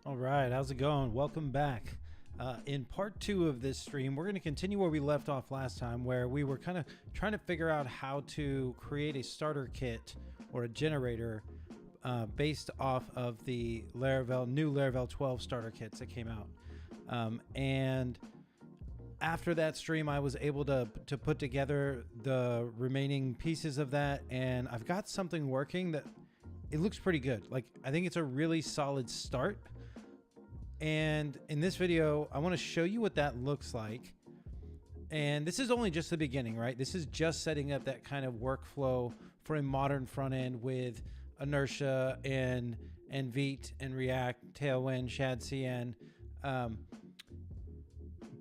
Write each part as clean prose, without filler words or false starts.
All right, how's it going? Welcome back. In part 2 of this stream, we're going to continue where we left off last time, where we were kind of trying to figure out how to create a starter kit or a generator based off of the new Laravel 12 starter kits that came out. And after that stream, I was able to put together the remaining pieces of that, and I've got something working that it looks pretty good. Like, I think it's a really solid start. And in this video, I want to show you what that looks like. And this is only just the beginning, right? This is just setting up that kind of workflow for a modern front end with Inertia and Vite and React, Tailwind, shadcn.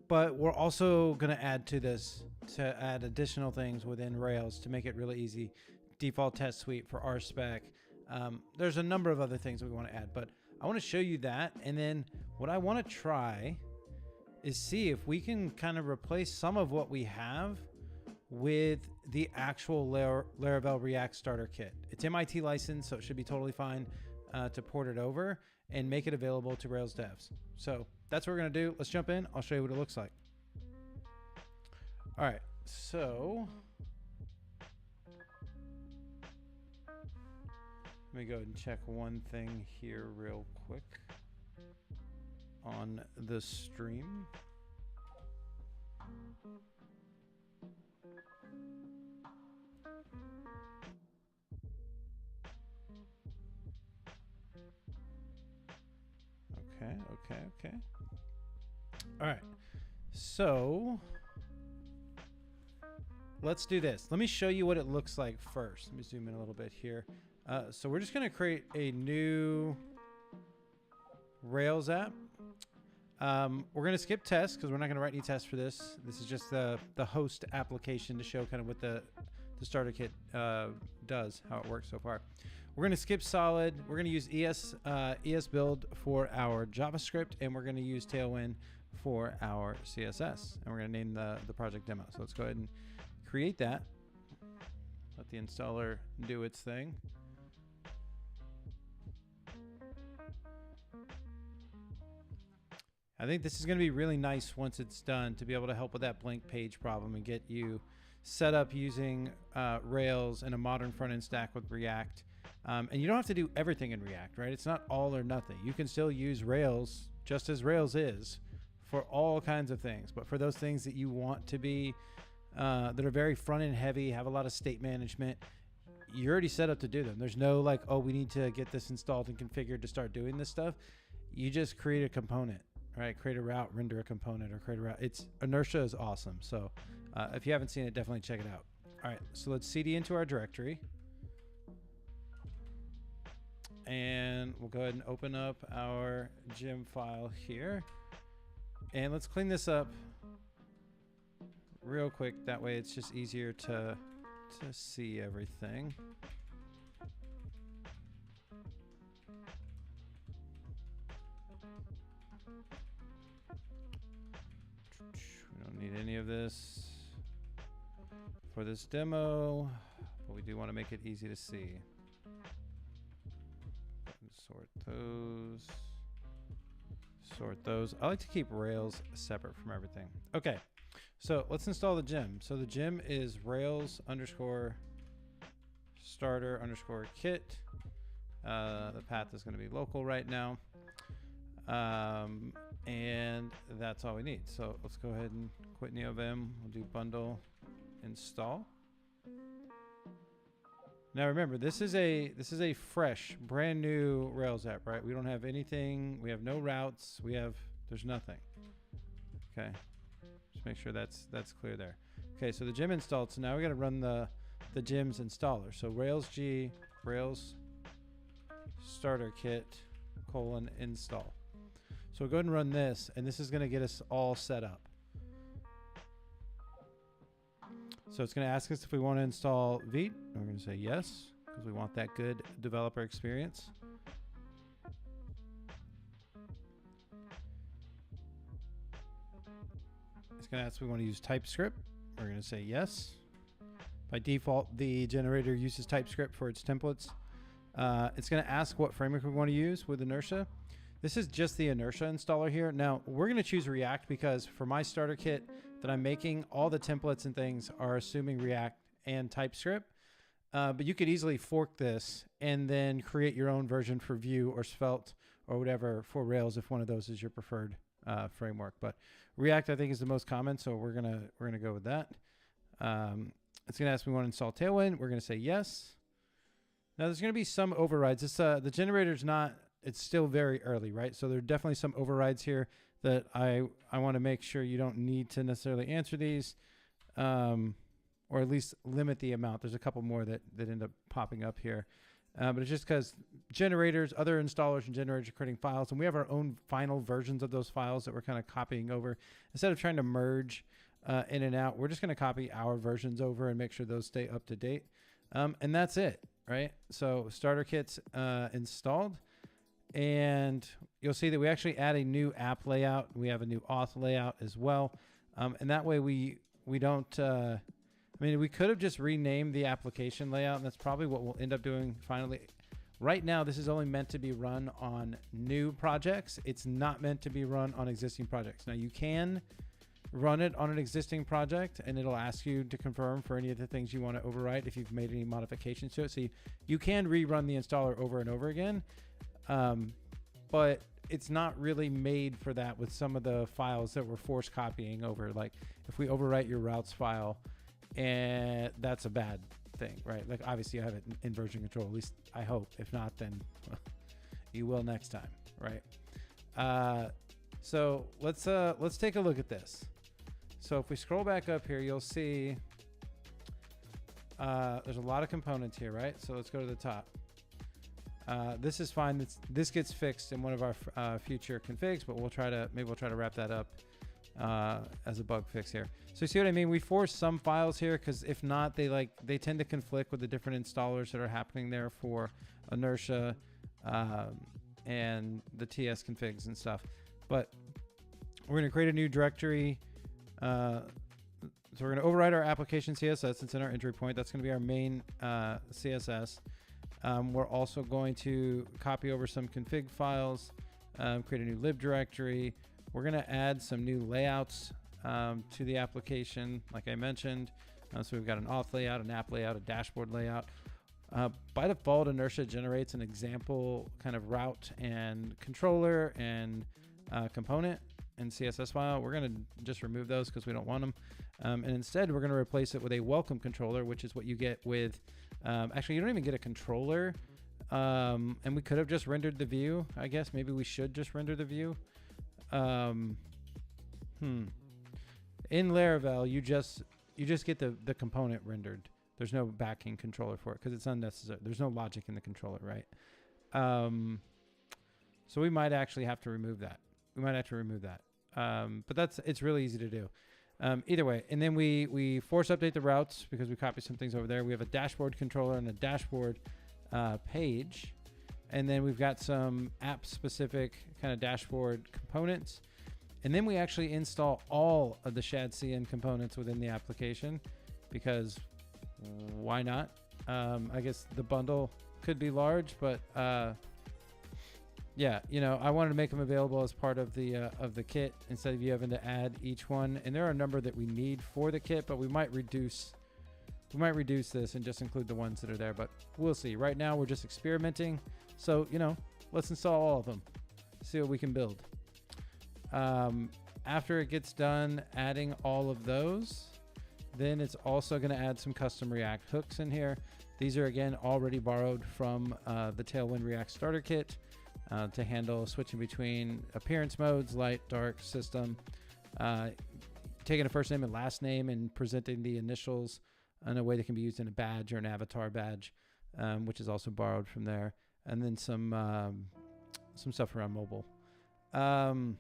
But we're also going to add to this to add additional things within Rails to make it really easy. Default test suite for RSpec. There's a number of other things we want to add, but I want to show you that. And then what I want to try is see if we can kind of replace some of what we have with the actual Laravel React starter kit. It's MIT licensed, so it should be totally fine to port it over and make it available to Rails devs. So that's what we're going to do. Let's jump in. I'll show you what it looks like. All right, so let me go ahead and check one thing here real quick on the stream. Okay. All right, so let's do this. Let me show you what it looks like first. Let me zoom in a little bit here. So we're just going to create a new Rails app. We're going to skip tests because we're not going to write any tests for this. This is just the host application to show kind of what the starter kit does, how it works so far. We're going to skip solid. We're going to use ES build for our JavaScript, and we're going to use Tailwind for our CSS. And we're going to name the project demo. So let's go ahead and create that. Let the installer do its thing. I think this is going to be really nice once it's done to be able to help with that blank page problem and get you set up using Rails and a modern front-end stack with React. And you don't have to do everything in React, right? It's not all or nothing. You can still use Rails just as Rails is for all kinds of things. But for those things that you want to be, that are very front-end heavy, have a lot of state management, you're already set up to do them. There's no like, oh, we need to get this installed and configured to start doing this stuff. You just create a component. Right, create a route, render a component, or create a route. Inertia is awesome. So if you haven't seen it, definitely check it out. All right, so let's cd into our directory. And we'll go ahead and open up our gem file here. And let's clean this up real quick. That way it's just easier to see everything. We don't need any of this for this demo, but we do want to make it easy to see. Sort those. I like to keep Rails separate from everything. Okay, so let's install the gem. So the gem is Rails _ starter _ kit. The path is going to be local right now. And that's all we need. So let's go ahead and quit NeoVim. We'll do bundle install. Now remember, this is a fresh, brand new Rails app, right? We don't have anything. We have no routes. There's nothing. Okay, just make sure that's clear there. Okay, so the gem installed. So now we got to run the gem's installer. So Rails G Rails starter kit :install. So we'll go ahead and run this, and this is going to get us all set up. So it's going to ask us if we want to install Vite. And we're going to say yes, because we want that good developer experience. It's going to ask if we want to use TypeScript. We're going to say yes. By default, the generator uses TypeScript for its templates. It's going to ask what framework we want to use with Inertia. This is just the Inertia installer here. Now we're going to choose React because for my starter kit that I'm making, all the templates and things are assuming React and TypeScript. But you could easily fork this and then create your own version for Vue or Svelte or whatever for Rails if one of those is your preferred framework. But React, I think, is the most common, so we're gonna go with that. It's gonna ask me want to install Tailwind. We're gonna say yes. Now there's gonna be some overrides. This the generator's not. It's still very early, right? So there are definitely some overrides here that I want to make sure you don't need to necessarily answer these. Or at least limit the amount. There's a couple more that end up popping up here. But it's just because generators, other installers and generators are creating files, and we have our own final versions of those files that we're kind of copying over. Instead of trying to merge in and out, we're just going to copy our versions over and make sure those stay up to date. And that's it, right? So starter kit's installed. And you'll see that we actually add a new app layout. We have a new auth layout as well. And that way we don't... I mean, we could have just renamed the application layout, and that's probably what we'll end up doing finally. Right now, this is only meant to be run on new projects. It's not meant to be run on existing projects. Now, you can run it on an existing project, and it'll ask you to confirm for any of the things you want to overwrite if you've made any modifications to it. So you can rerun the installer over and over again, but it's not really made for that with some of the files that we're force copying over. Like if we overwrite your routes file, and that's a bad thing, right? Like obviously I have it in version control, at least I hope. If not, then you will next time, right? So let's take a look at this. So if we scroll back up here, you'll see there's a lot of components here, right? So let's go to the top. This is fine. This gets fixed in one of our future configs, but maybe we'll try to wrap that up as a bug fix here. So you see what I mean? We force some files here because if not, they tend to conflict with the different installers that are happening there for Inertia and the TS configs and stuff. But we're going to create a new directory. So we're going to override our application CSS. It's in our entry point. That's going to be our main CSS. We're also going to copy over some config files, create a new lib directory. We're going to add some new layouts to the application, like I mentioned. So we've got an auth layout, an app layout, a dashboard layout. By default, Inertia generates an example kind of route and controller and component and CSS file. We're going to just remove those because we don't want them. And instead, we're going to replace it with a welcome controller, which is what you get with... actually, you don't even get a controller. And we could have just rendered the view. I guess maybe we should just render the view. In Laravel, you just get the component rendered. There's no backing controller for it because it's unnecessary. There's no logic in the controller, right? So we might actually have to remove that. But it's really easy to do. Either way, and then we force update the routes because we copied some things over there. We have a dashboard controller and a dashboard page. And then we've got some app-specific kind of dashboard components. And then we actually install all of the shadcn components within the application because why not? I guess the bundle could be large, but yeah, I wanted to make them available as part of the kit instead of you having to add each one. And there are a number that we need for the kit, but we might reduce this and just include the ones that are there, but we'll see. Right now we're just experimenting. So, let's install all of them, see what we can build. After it gets done adding all of those, then it's also going to add some custom React hooks in here. These are, again, already borrowed from the Tailwind React Starter Kit to handle switching between appearance modes, light, dark, system, taking a first name and last name and presenting the initials in a way that can be used in a badge or an avatar badge, which is also borrowed from there. And then some stuff around mobile. Yeah, and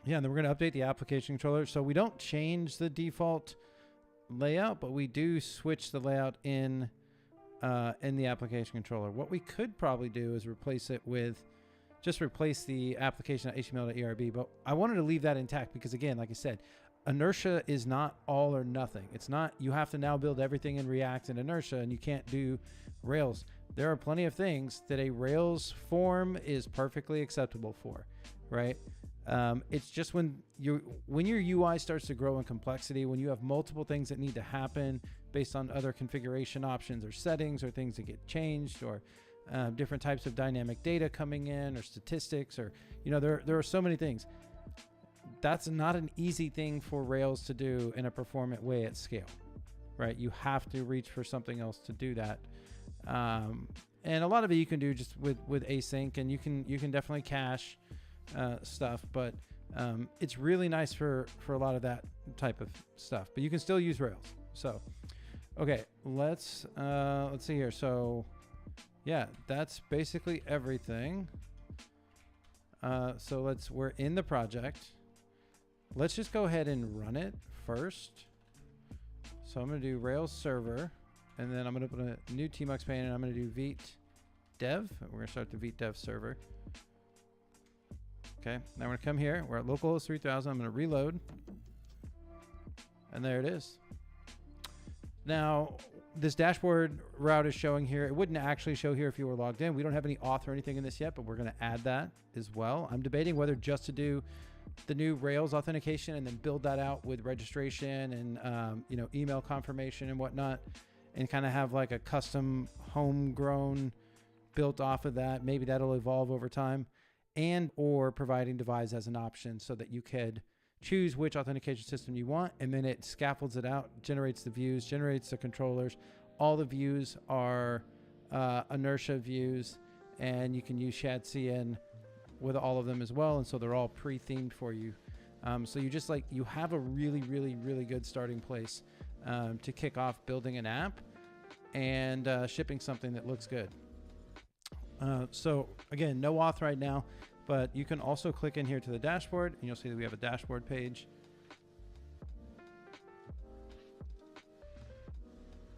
then we're going to update the application controller. So we don't change the default layout, but we do switch the layout in the application controller. What we could probably do is replace the application.html.erb, but I wanted to leave that intact because, again, like I said, Inertia is not all or nothing. It's not you have to now build everything in React and Inertia and you can't do Rails. there are plenty of things that a Rails form is perfectly acceptable for, right? It's just when your UI starts to grow in complexity, when you have multiple things that need to happen based on other configuration options or settings or things that get changed, or different types of dynamic data coming in, or statistics, or there are so many things. That's not an easy thing for Rails to do in a performant way at scale, right? You have to reach for something else to do that. And a lot of it you can do just with async, and you can definitely cache stuff, but it's really nice for a lot of that type of stuff, but you can still use Rails. So okay, let's see here. So yeah, that's basically everything. So we're in the project. Let's just go ahead and run it first. So I'm going to do Rails server, and then I'm going to put a new tmux pane, and I'm going to do Vite dev. We're going to start the Vite dev server. Okay, now we're going to come here. We're at localhost 3000. I'm going to reload. And there it is. Now, this dashboard route is showing here. It wouldn't actually show here if you were logged in. We don't have any auth or anything in this yet, but we're going to add that as well. I'm debating whether just to do the new Rails authentication and then build that out with registration and email confirmation and whatnot, and kind of have like a custom homegrown built off of that. Maybe that'll evolve over time, and or providing Devise as an option so that you could choose which authentication system you want, and then it scaffolds it out, generates the views, generates the controllers. All the views are Inertia views, and you can use shadcn with all of them as well, and so they're all pre-themed for you. So you have a really, really, really good starting place to kick off building an app and shipping something that looks good. So again, no auth right now, but you can also click in here to the dashboard, and you'll see that we have a dashboard page.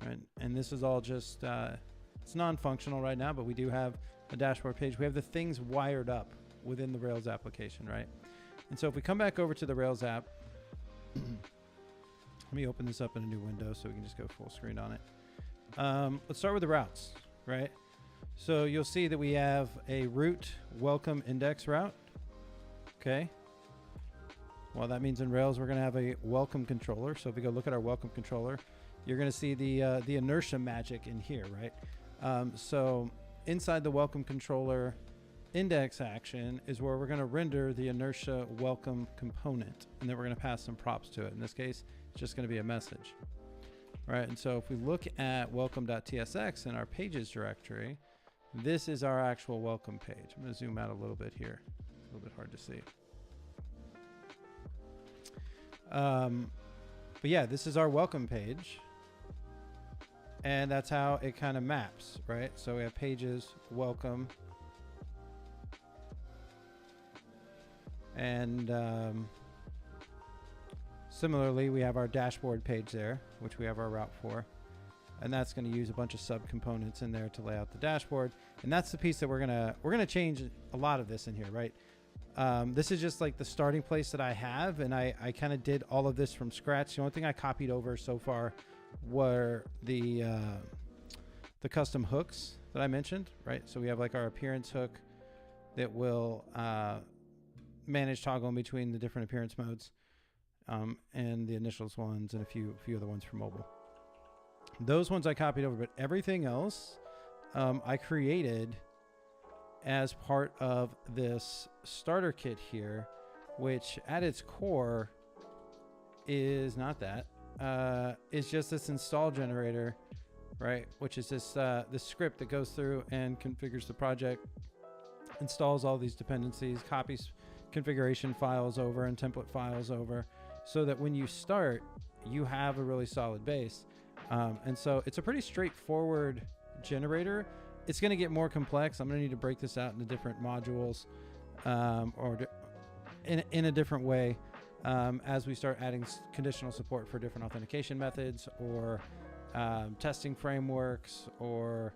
Right, and this is all just, it's non-functional right now, but we do have a dashboard page. We have the things wired up within the Rails application, right? And so if we come back over to the Rails app, let me open this up in a new window so we can just go full screen on it. Let's start with the routes, right? So you'll see that we have a root welcome index route. Okay. Well, that means in Rails, we're going to have a welcome controller. So if we go look at our welcome controller, you're going to see the inertia magic in here, right? So inside the welcome controller index action is where we're going to render the inertia welcome component, and then we're going to pass some props to it. In this case, it's just going to be a message, right? And so if we look at welcome.tsx in our pages directory, this is our actual welcome page. I'm going to zoom out a little bit here. It's a little bit hard to see. But yeah, this is our welcome page, and that's how it kind of maps, right? So we have pages, welcome, and similarly, we have our dashboard page there, which we have our route for. And that's going to use a bunch of subcomponents in there to lay out the dashboard. And that's the piece that we're gonna change a lot of this in here, right? This is just like the starting place that I have, and I kind of did all of this from scratch. The only thing I copied over so far were the custom hooks that I mentioned, right? So we have like our appearance hook that will manage toggling between the different appearance modes, and the initials ones and a few other ones for mobile. Those ones I copied over, but everything else I created as part of this starter kit here, which at its core is not that. It's just this install generator, right? Which is this script that goes through and configures the project, installs all these dependencies, copies configuration files over and template files over, so that when you start, you have a really solid base. And so it's a pretty straightforward generator. It's going to get more complex. I'm going to need to break this out into different modules, or in a different way, as we start adding conditional support for different authentication methods, or testing frameworks, or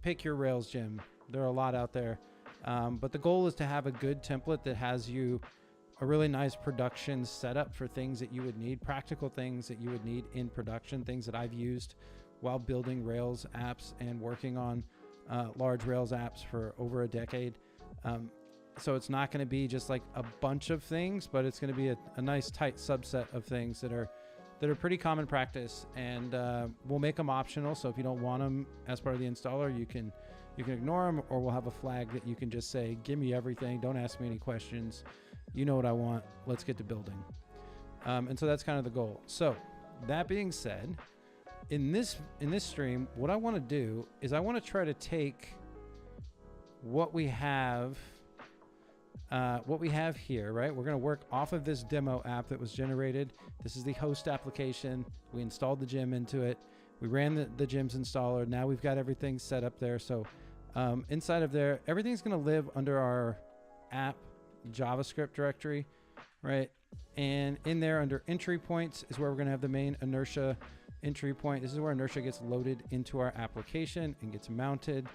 pick your Rails gem. There are a lot out there, but the goal is to have a good template that has you a really nice production setup for things that you would need, practical things that you would need in production, things that I've used while building Rails apps and working on large Rails apps for over a decade. So it's not going to be just like a bunch of things, but it's going to be a nice tight subset of things that are pretty common practice, and we'll make them optional. So if you don't want them as part of the installer, you can ignore them, or we'll have a flag that you can just say, give me everything. Don't ask me any questions. You know what I want. Let's get to building. And so that's kind of the goal. So that being said, in this stream, what I want to do is I want to try to take what we have here, right? We're going to work off of this demo app that was generated. This is the host application. We installed the gem into it. We ran the gem's installer. Now we've got everything set up there. So inside of there, everything's going to live under our app JavaScript directory, right? And in there under entry points is where we're going to have the main Inertia entry point. This is where Inertia gets loaded into our application and gets mounted.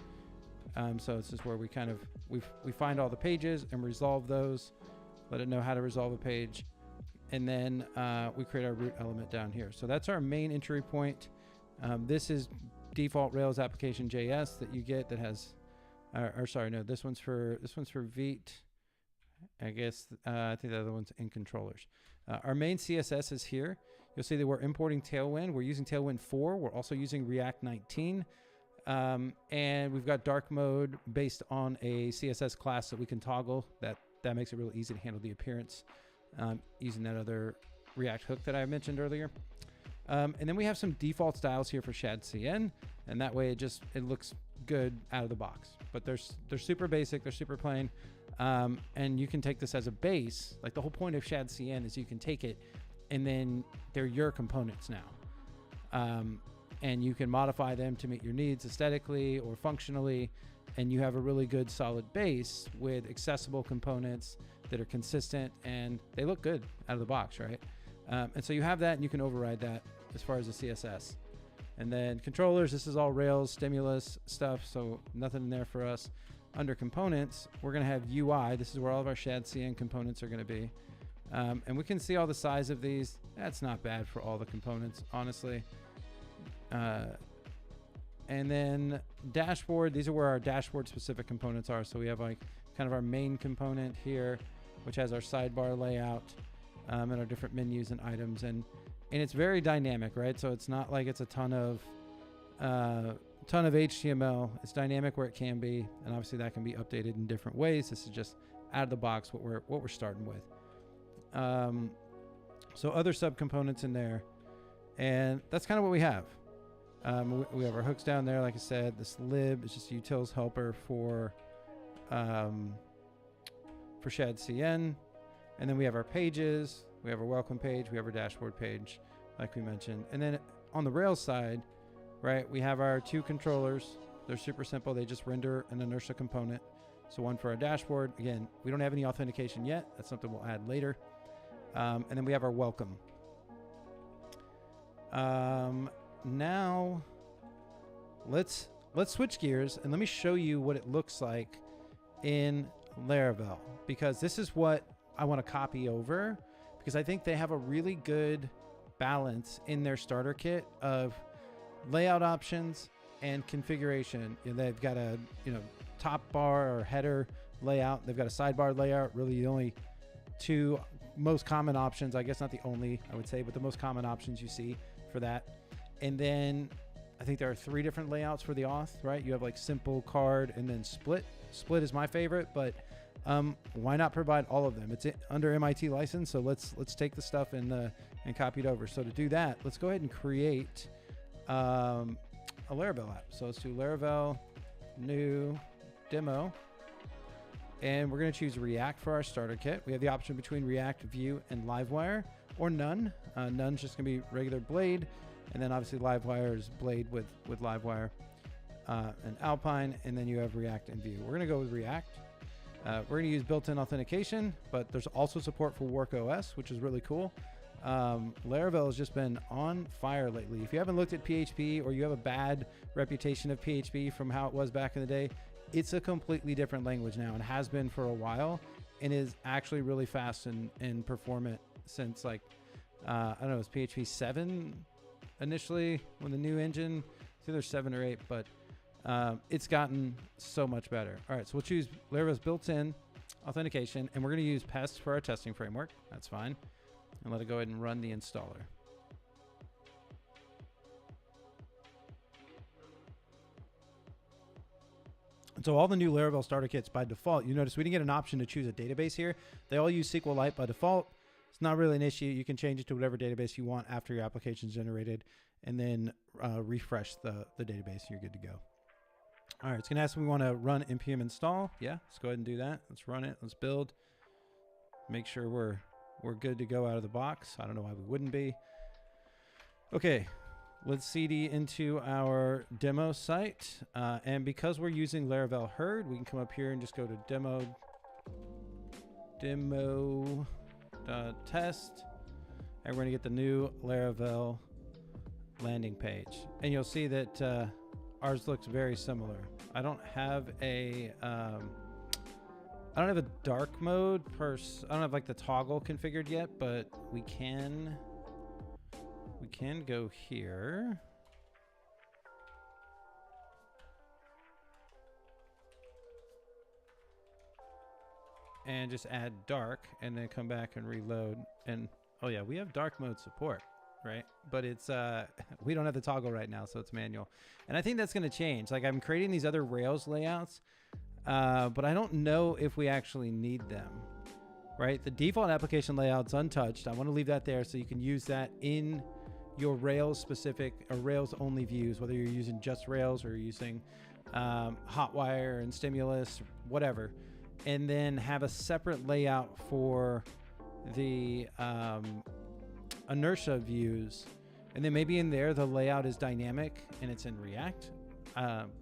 So this is where we kind of, we find all the pages and resolve those, let it know how to resolve a page. And then we create our root element down here. So that's our main entry point. This is default Rails application JS that you get that has, this one's for Vite. I guess, I think the other one's in controllers. Our main CSS is here. You'll see that we're importing Tailwind. We're using Tailwind 4. We're also using React 19. And we've got dark mode based on a CSS class that we can toggle. That makes it really easy to handle the appearance using that other React hook that I mentioned earlier. And then we have some default styles here for shadcn, and that way it looks good out of the box. But they're super basic, they're super plain, and you can take this as a base. Like the whole point of shadcn is you can take it, and then they're your components now. And you can modify them to meet your needs aesthetically or functionally, and you have a really good solid base with accessible components that are consistent, and they look good out of the box, right? And so you have that, and you can override that as far as the CSS. And then controllers, this is all Rails stimulus stuff, so nothing in there for us. Under components, we're going to have UI. This is where all of our shadcn components are going to be. And we can see all the size of these. That's not bad for all the components, honestly. And then dashboard, these are where our dashboard specific components are. So we have like kind of our main component here, which has our sidebar layout, and our different menus and items. And it's very dynamic, right? So it's not like it's a ton of HTML. It's dynamic where it can be. And obviously that can be updated in different ways. This is just out of the box what we're starting with. So other subcomponents in there, and that's kind of what we have. We have our hooks down there. Like I said, this lib is just a utils helper for shadcn. And then we have our pages. We have our welcome page. We have our dashboard page, like we mentioned. And then on the Rails side, right, we have our two controllers. They're super simple. They just render an Inertia component. So one for our dashboard. Again, we don't have any authentication yet. That's something we'll add later. And then we have our welcome. Now let's switch gears and let me show you what it looks like in Laravel, because this is what I want to copy over, because I think they have a really good balance in their starter kit of layout options and configuration. They've got a top bar or header layout. They've got a sidebar layout. Really the only two most common options, I guess not the only, I would say, but the most common options you see for that. And then I think there are 3 different layouts for the auth, right? You have like simple, card, and then split. Split is my favorite, but why not provide all of them? It's under MIT license, so let's take the stuff and copy it over. So to do that, let's go ahead and create a Laravel app. So let's do Laravel new demo, and we're going to choose React for our starter kit. We have the option between React, Vue, and Livewire, or none. None's just going to be regular Blade. And then obviously Livewire is Blade with Livewire and Alpine, and then you have React and Vue. We're going to go with React. We're going to use built-in authentication, but there's also support for WorkOS, which is really cool. Laravel has just been on fire lately. If you haven't looked at PHP, or you have a bad reputation of PHP from how it was back in the day, it's a completely different language now and has been for a while, and is actually really fast and performant since like, I don't know, it was PHP 7 initially when the new engine it's either 7 or 8, but it's gotten so much better. All right, so we'll choose Laravel's built-in authentication, and we're going to use pests for our testing framework. That's fine. And let it go ahead and run the installer. And so all the new Laravel starter kits by default, you notice we didn't get an option to choose a database here. They all use SQLite by default. It's not really an issue. You can change it to whatever database you want after your application is generated, and then refresh the database. You're good to go. All right, it's going to ask if we want to run npm install. Yeah, let's go ahead and do that. Let's run it. Let's build. Make sure we're good to go out of the box. I don't know why we wouldn't be. Okay, let's CD into our demo site. And because we're using Laravel herd, we can come up here and just go to demo.test. And we're going to get the new Laravel landing page. And you'll see that ours looks very similar. I don't have a dark mode I don't have like the toggle configured yet, but we can go here. And just add dark and then come back and reload. And oh yeah, we have dark mode support, right? But it's we don't have the toggle right now, so it's manual. And I think that's going to change. Like, I'm creating these other Rails layouts, but I don't know if we actually need them, right? The default application layout's untouched. I want to leave that there so you can use that in your Rails specific or Rails only views, whether you're using just Rails or you're using Hotwire and Stimulus, whatever. And then have a separate layout for the Inertia views. And then maybe in there, the layout is dynamic and it's in React.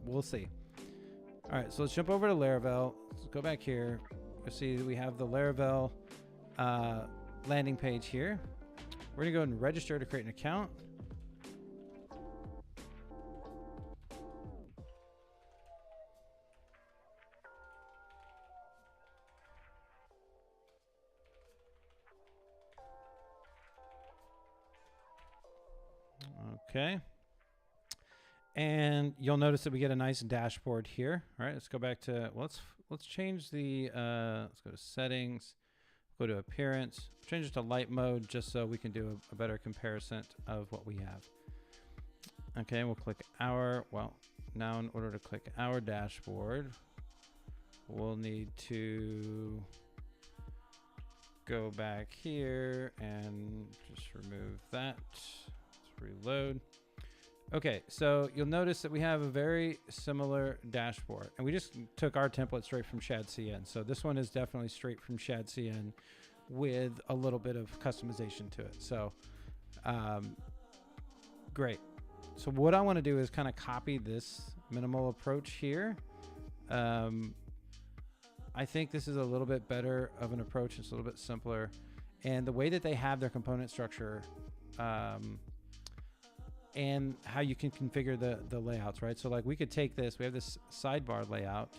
We'll see. All right, so let's jump over to Laravel. Let's go back here. You'll see that we have the Laravel landing page here. We're gonna go ahead and register to create an account. Okay. And you'll notice that we get a nice dashboard here. All right, let's go back to, let's change the, let's go to settings, go to appearance, change it to light mode just so we can do a better comparison of what we have. Okay, we'll click our, now in order to click our dashboard, we'll need to go back here and just remove that. Reload. Okay, so you'll notice that we have a very similar dashboard, and we just took our template straight from shadcn. So this one is definitely straight from shadcn with a little bit of customization to it. So great. So what I want to do is kind of copy this minimal approach here. I think this is a little bit better of an approach. It's a little bit simpler, and the way that they have their component structure and how you can configure the layouts, right? So like we could take this, we have this sidebar layout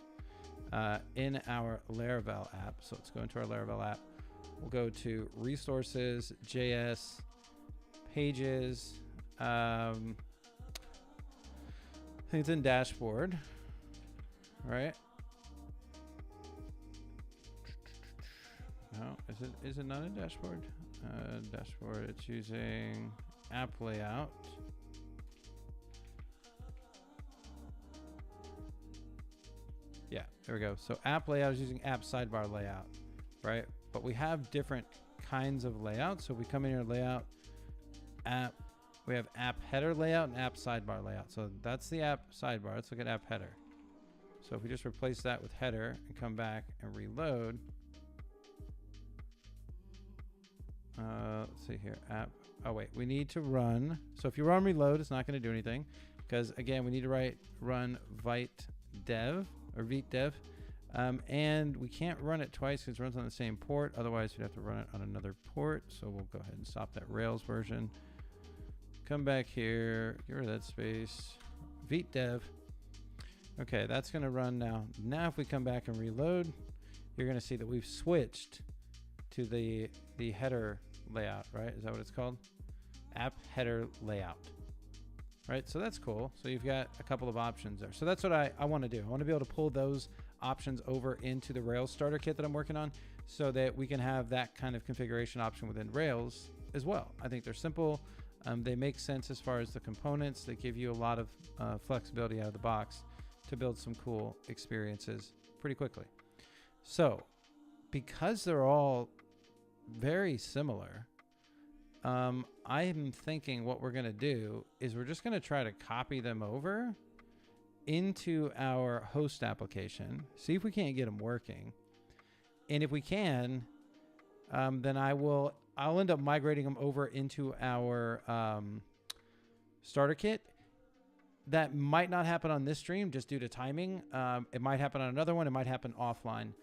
in our Laravel app. So let's go into our Laravel app. We'll go to resources, JS, pages. I think it's in dashboard, right? No, is it not in dashboard? Dashboard, it's using app layout. Yeah, there we go. So app layout is using app sidebar layout, right? But we have different kinds of layouts. So we come in here, layout, app, we have app header layout and app sidebar layout. So that's the app sidebar. Let's look at app header. So if we just replace that with header and come back and reload, let's see here, app, oh wait, we need to run. So if you run reload, it's not going to do anything because again, we need to run Vite dev or Vite dev. And we can't run it twice because it runs on the same port. Otherwise, you'd have to run it on another port. So we'll go ahead and stop that Rails version. Come back here, get rid of that space, Vite dev. Okay, that's going to run now. Now, if we come back and reload, you're going to see that we've switched to the header layout, right? Is that what it's called? App header layout. right? So that's cool. So you've got a couple of options there. So that's what I want to do. I want to be able to pull those options over into the Rails starter kit that I'm working on so that we can have that kind of configuration option within Rails as well. I think they're simple. They make sense as far as the components. They give you a lot of flexibility out of the box to build some cool experiences pretty quickly. So because they're all very similar, I'm thinking what we're going to do is we're just going to try to copy them over into our host application, see if we can't get them working. And if we can, then I'll end up migrating them over into our starter kit. That might not happen on this stream just due to timing. It might happen on another one. It might happen offline.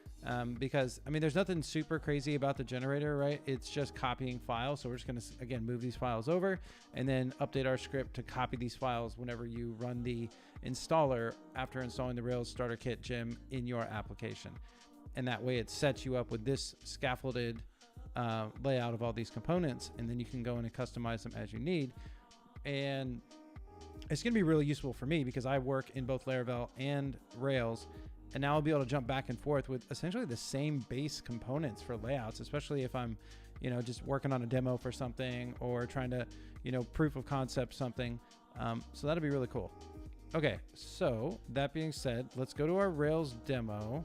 Because I mean, there's nothing super crazy about the generator, right? It's just copying files. So we're just going to, again, move these files over and then update our script to copy these files whenever you run the installer after installing the Rails starter kit gem in your application. And that way it sets you up with this scaffolded layout of all these components. And then you can go in and customize them as you need. And it's going to be really useful for me because I work in both Laravel and Rails. And now I'll be able to jump back and forth with essentially the same base components for layouts, especially if I'm, just working on a demo for something or trying to, proof of concept something. So that'll be really cool. Okay, so that being said, let's go to our Rails demo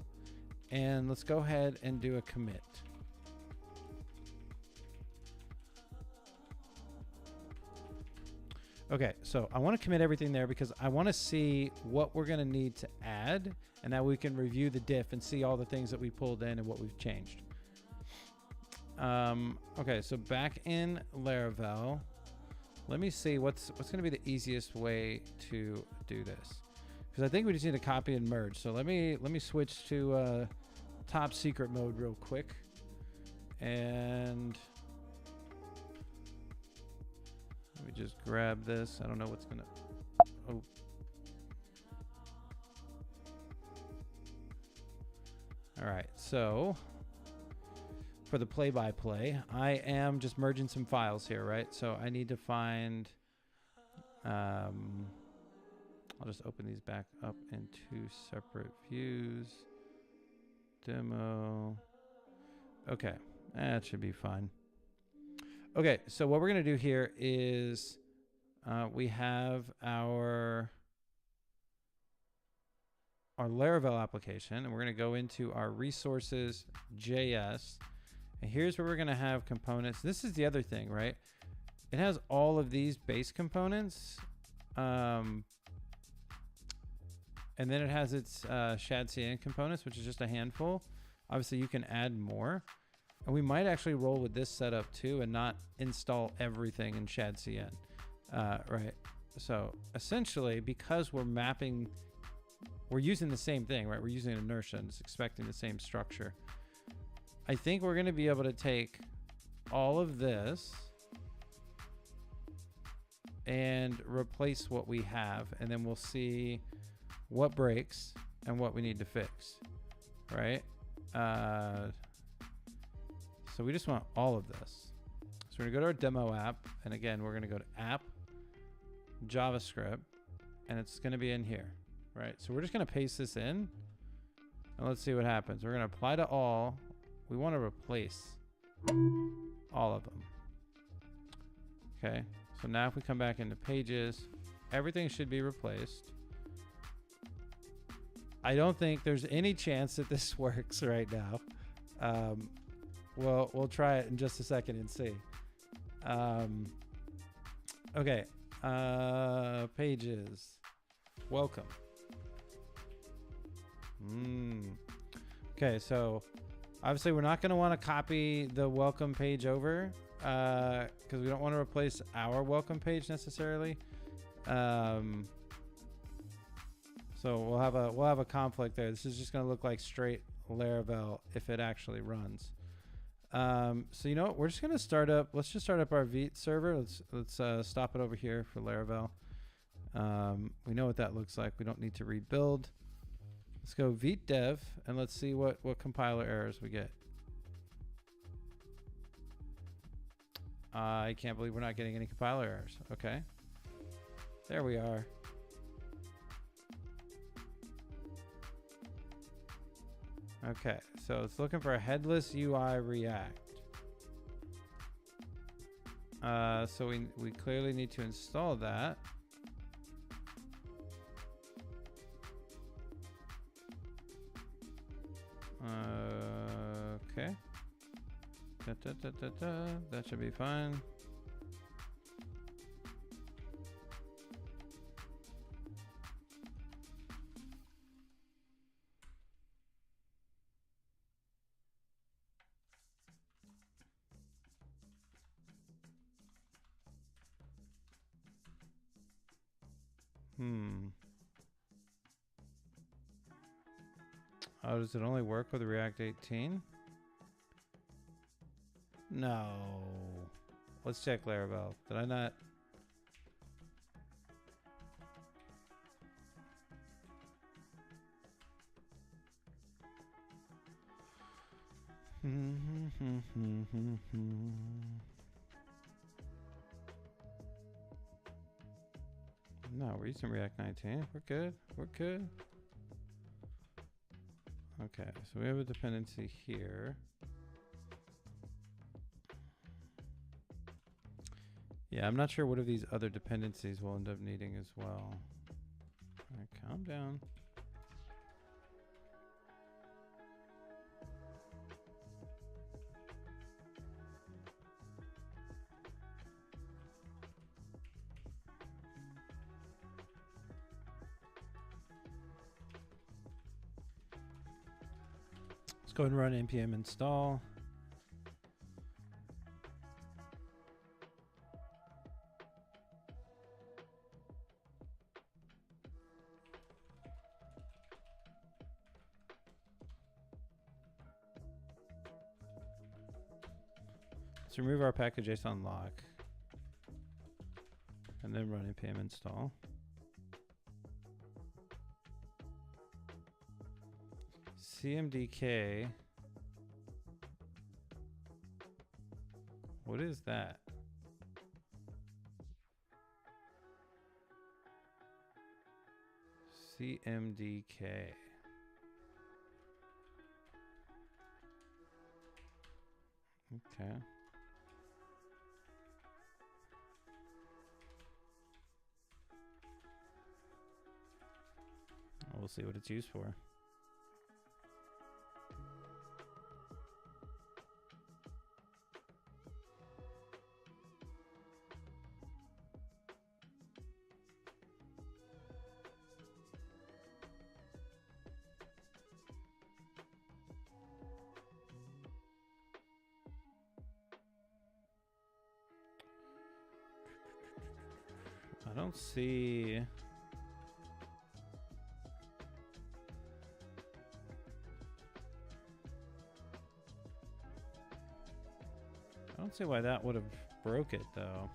and let's go ahead and do a commit. Okay, so I want to commit everything there because I want to see what we're going to need to add, and that we can review the diff and see all the things that we pulled in and what we've changed. Okay, so back in Laravel, let me see what's going to be the easiest way to do this, because I think we just need to copy and merge. So let me switch to top secret mode real quick, and let me just grab this. I don't know what's gonna, oh. All right, so for the play-by-play, I am just merging some files here, right? So I need to find, I'll just open these back up in two separate views. Demo. Okay, that should be fine. Okay, so what we're going to do here is we have our Laravel application, and we're going to go into our resources JS. And here's where we're going to have components. This is the other thing, right? It has all of these base components. And then it has its shadcn components, which is just a handful. Obviously, you can add more. And we might actually roll with this setup too and not install everything in shadcn, right? So essentially, because we're using the same thing, right? We're using inertia and it's expecting the same structure. I think we're going to be able to take all of this and replace what we have, and then we'll see what breaks and what we need to fix, right? So we just want all of this. So we're gonna go to our demo app, and again, we're gonna go to app, JavaScript, and it's gonna be in here, right? So we're just gonna paste this in, and let's see what happens. We're gonna apply to all. We wanna replace all of them. Okay, so now if we come back into pages, everything should be replaced. I don't think there's any chance that this works right now. Well, we'll try it in just a second and see. Okay, pages, welcome. Okay, so obviously we're not going to want to copy the welcome page over because we don't want to replace our welcome page necessarily. So we'll have a conflict there. This is just going to look like straight Laravel if it actually runs. So you know what? We're just going to start up. Let's just start up our Vite server. Let's stop it over here for Laravel. We know what that looks like. We don't need to rebuild. Let's go Vite dev and let's see what compiler errors we get. I can't believe we're not getting any compiler errors. Okay. There we are. Okay, so it's looking for a headless UI React. So we clearly need to install that. Okay. That should be fine. Oh, does it only work with React 18? No. Let's check Laravel. Did I not? No, we're using React 19. We're good. We're good. Okay, so we have a dependency here. Yeah, I'm not sure what of these other dependencies we'll end up needing as well. All right, calm down. Let's go ahead and run npm install. Let's remove our package.json lock and then run npm install. CMDK. What is that? CMDK. Okay. We'll see what it's used for. I don't see. I don't see why that would have broke it though.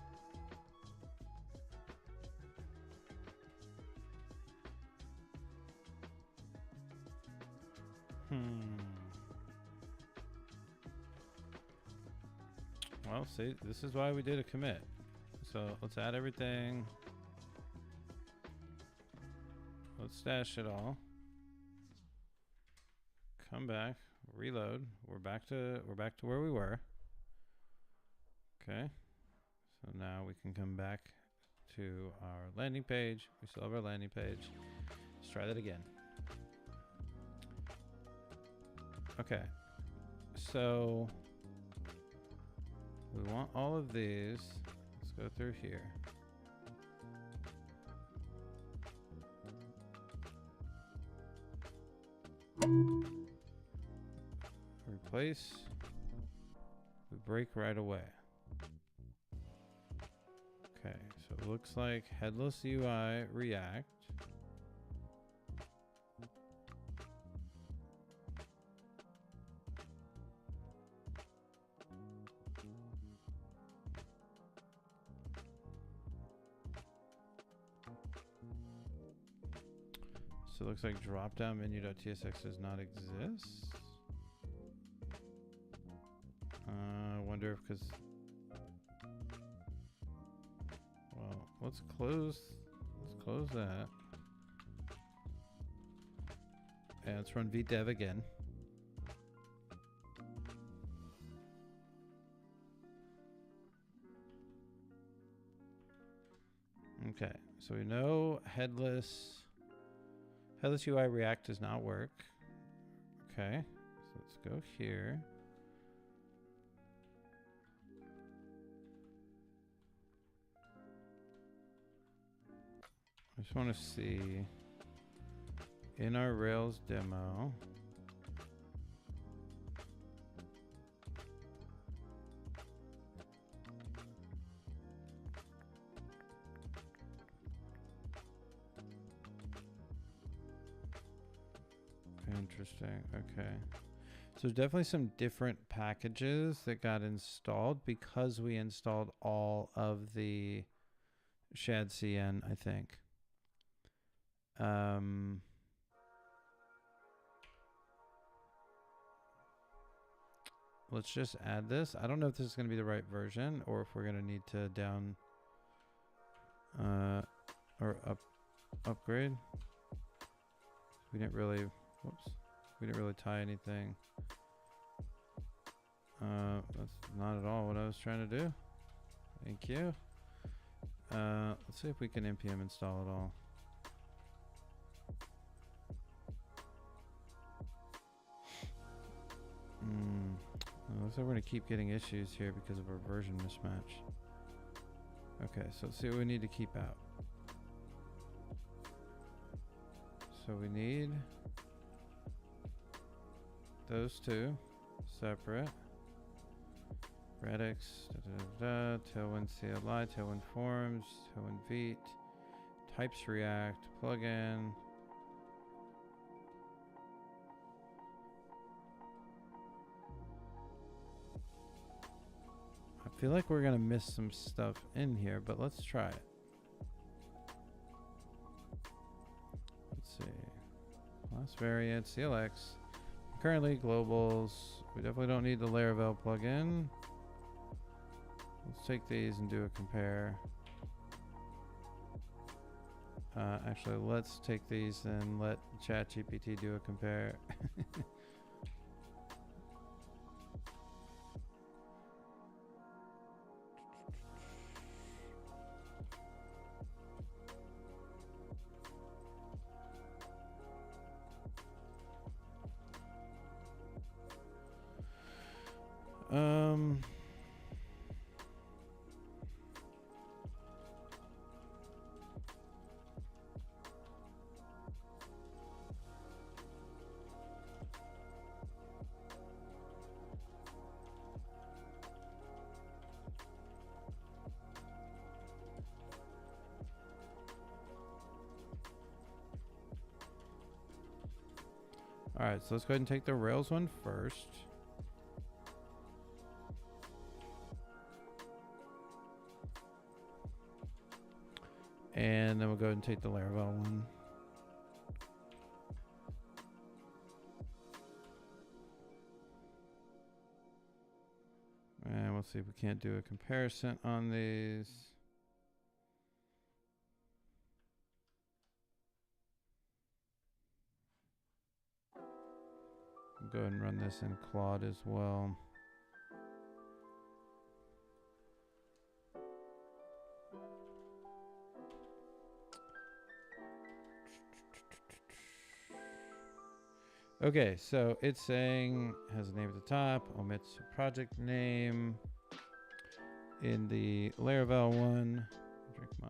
Well, see, this is why we did a commit. So let's add everything. Let's stash it all. Come back, reload. We're back to where we were. Okay. So now we can come back to our landing page. We still have our landing page. Let's try that again. Okay. So we want all of these. Let's go through here. Replace. We break right away. Okay, so it looks like headless UI React. So it looks like drop-down menu.tsx does not exist. I wonder if because... Well, let's close close that. And let's run vdev again. Okay, so we know headless UI React does not work. Okay, so let's go here. I just want to see in our Rails demo. Interesting. Okay. So there's definitely some different packages that got installed because we installed all of the shadcn, I think. Let's just add this. I don't know if this is going to be the right version or if we're going to need to down or upgrade. We didn't really, whoops, we didn't really tie anything. That's not at all what I was trying to do. Thank you. Let's see if we can npm install it all. Looks like we're going to keep getting issues here because of our version mismatch. Okay, so let's see what we need to keep out. So we need those two separate. Radix, Tailwind CLI, Tailwind Forms, Tailwind Vite, Types React, plugin. I feel like we're gonna miss some stuff in here, but let's try it. Let's see. Class variant, CLX. Currently globals. We definitely don't need the Laravel plugin. Let's take these and do a compare. Actually, let's take these and let ChatGPT do a compare. All right, so let's go ahead and take the Rails one first. And then we'll go ahead and take the Laravel one. And we'll see if we can't do a comparison on these. Go ahead and run this in Claude as well. Okay, so it's saying has a name at the top, omits project name. In the Laravel one, drink my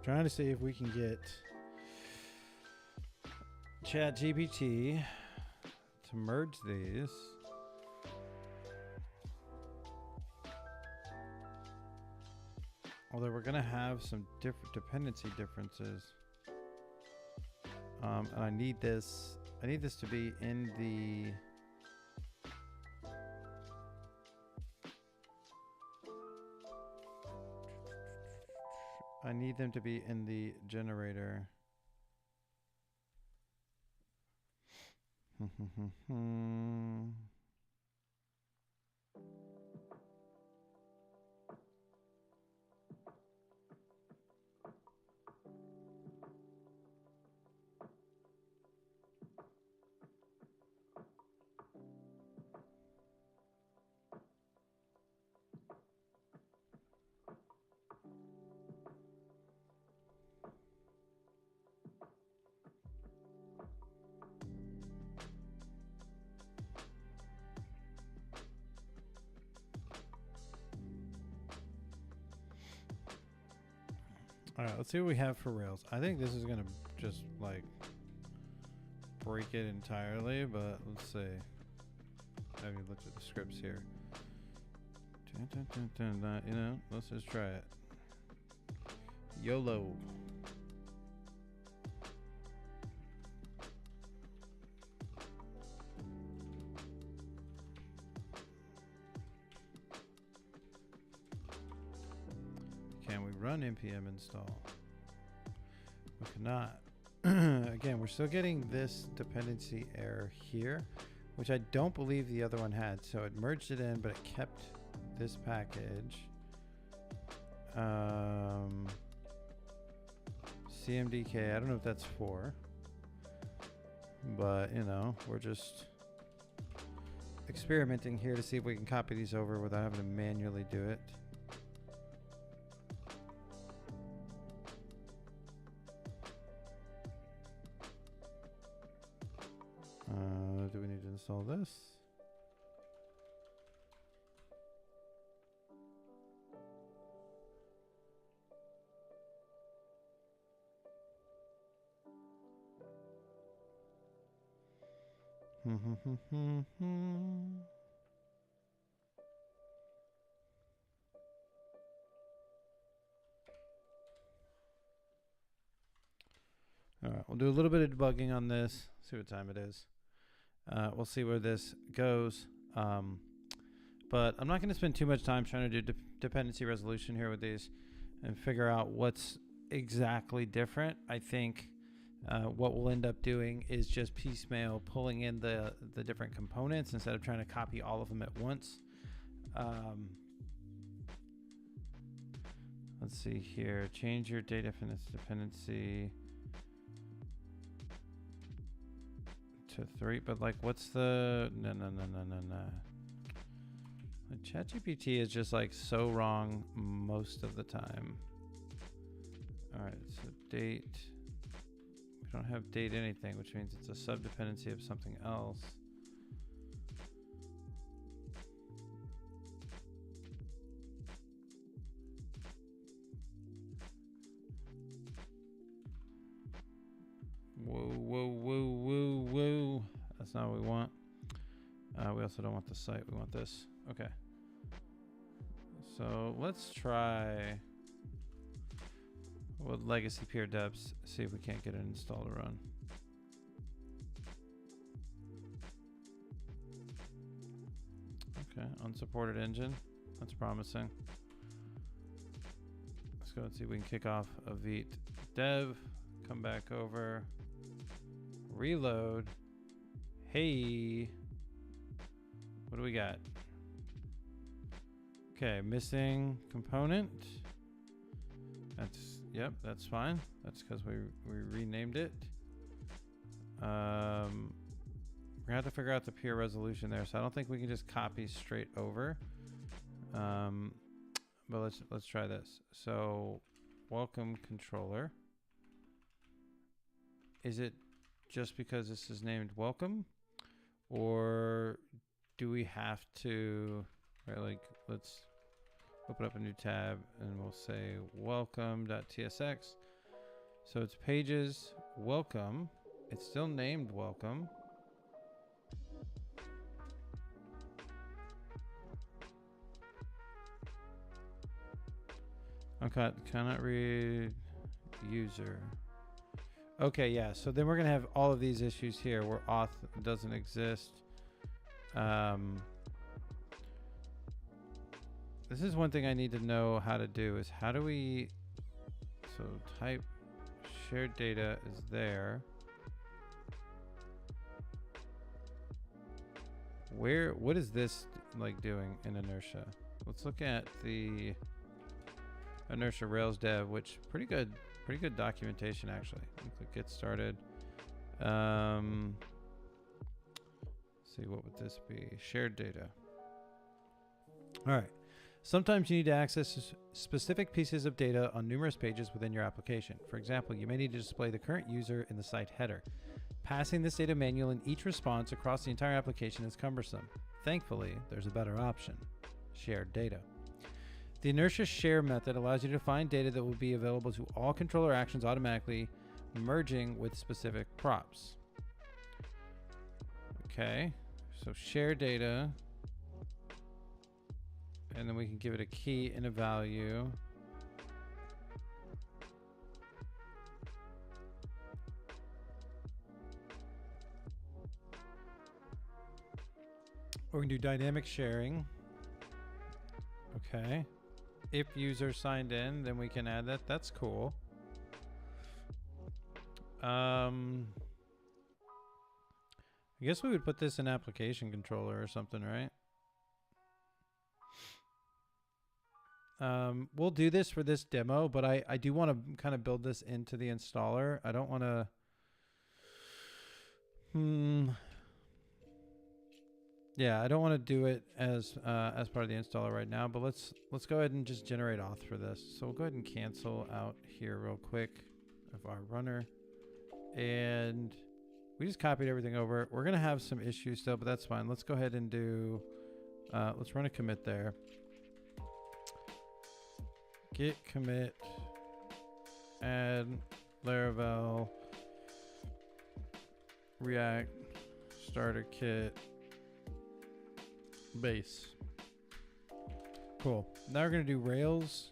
Trying to see if we can get ChatGPT to merge these. Although we're gonna have some different dependency differences. And I need this to be in the I need them to be in the generator. All right, let's see what we have for Rails. I think this is going to just like break it entirely, but let's see. Have you looked at the scripts here? You know, let's just try it. YOLO. Can we run npm install? We cannot. Again, we're still getting this dependency error here, which I don't believe the other one had. So it merged it in, but it kept this package. CMDK, I don't know if that's for, but you know, we're just experimenting here to see if we can copy these over without having to manually do it. Do we need to install this? All right, we'll do a little bit of debugging on this, see what time it is. We'll see where this goes. But I'm not going to spend too much time trying to do dependency resolution here with these and figure out what's exactly different. I think what we'll end up doing is just piecemeal pulling in the different components instead of trying to copy all of them at once. Let's see here. Change your data dependency to 3, but like what's the no. Like ChatGPT is just like so wrong most of the time. All right, so date, we don't have date anything, which means it's a sub dependency of something else. Whoa. That's not what we want. We also don't want the site. We want this. Okay. So let's try with legacy peer deps, see if we can't get it installed to run. Okay, unsupported engine. That's promising. Let's go and see if we can kick off a Vite dev. Come back over. Reload. Hey. What do we got? Okay, missing component. Yep, that's fine. That's because we renamed it. We're gonna have to figure out the peer resolution there, so I don't think we can just copy straight over. But let's try this. So, welcome controller. Is it just because this is named welcome, or do we have to, right, like, let's open up a new tab and we'll say welcome.tsx. So it's pages welcome. It's still named welcome. Okay, cannot read user. Okay, yeah, so then we're gonna have all of these issues here where auth doesn't exist. This is one thing I need to know how to do is how do we, so type shared data is there. What is this like doing in Inertia? Let's look at the Inertia Rails dev, which pretty good documentation actually. Click get started. See, what would this be? Shared data. All right. Sometimes you need to access specific pieces of data on numerous pages within your application. For example, you may need to display the current user in the site header. Passing this data manually in each response across the entire application is cumbersome. Thankfully, there's a better option: shared data. The Inertia share method allows you to find data that will be available to all controller actions automatically, merging with specific props. Okay, so share data. And then we can give it a key and a value. We're going to do dynamic sharing. Okay. If user signed in, then we can add that. That's cool. I guess we would put this in application controller or something, right? We'll do this for this demo, but I do want to kind of build this into the installer. I don't want to. Yeah, I don't want to do it as part of the installer right now. But let's go ahead and just generate auth for this. So we'll go ahead and cancel out here real quick of our runner, and we just copied everything over. We're gonna have some issues still, but that's fine. Let's go ahead and do. Let's run a commit there. Git commit, add Laravel, React, starter kit, base. Cool. Now we're going to do Rails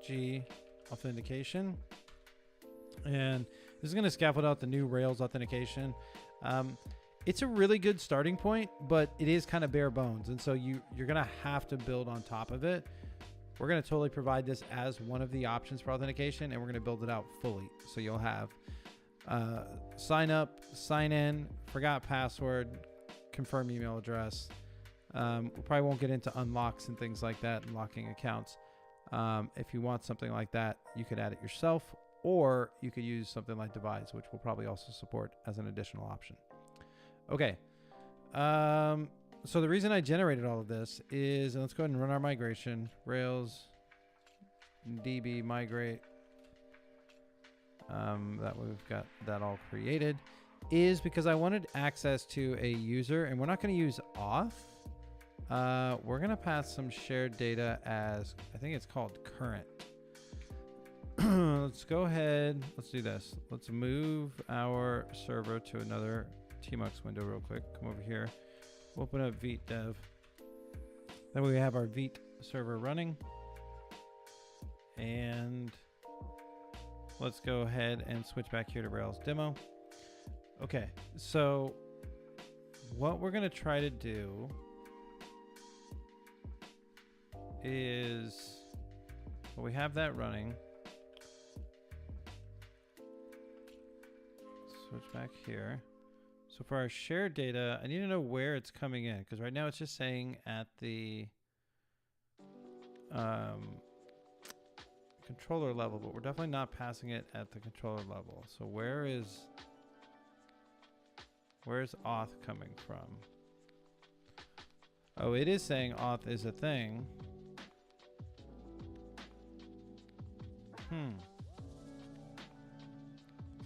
G authentication. And this is going to scaffold out the new Rails authentication. It's a really good starting point, but it is kind of bare bones. And so you're going to have to build on top of it. We're going to totally provide this as one of the options for authentication, and we're going to build it out fully. So you'll have sign up, sign in, forgot password, confirm email address. We probably won't get into unlocks and things like that and locking accounts. If you want something like that, you could add it yourself, or you could use something like Devise, which we'll probably also support as an additional option. Okay. So the reason I generated all of this is, and let's go ahead and run our migration. Rails DB migrate. That we've got that all created, is because I wanted access to a user, and we're not going to use auth. We're going to pass some shared data as, I think it's called current. Let's go ahead. Let's do this. Let's move our server to another tmux window real quick. Come over here. Open up Vite dev. Then we have our Vite server running. And let's go ahead and switch back here to Rails demo. Okay, so what we're going to try to do is, well, we have that running. Switch back here. So for our shared data, I need to know where it's coming in, because right now it's just saying at the controller level, but we're definitely not passing it at the controller level. So where's auth coming from? Oh, it is saying auth is a thing.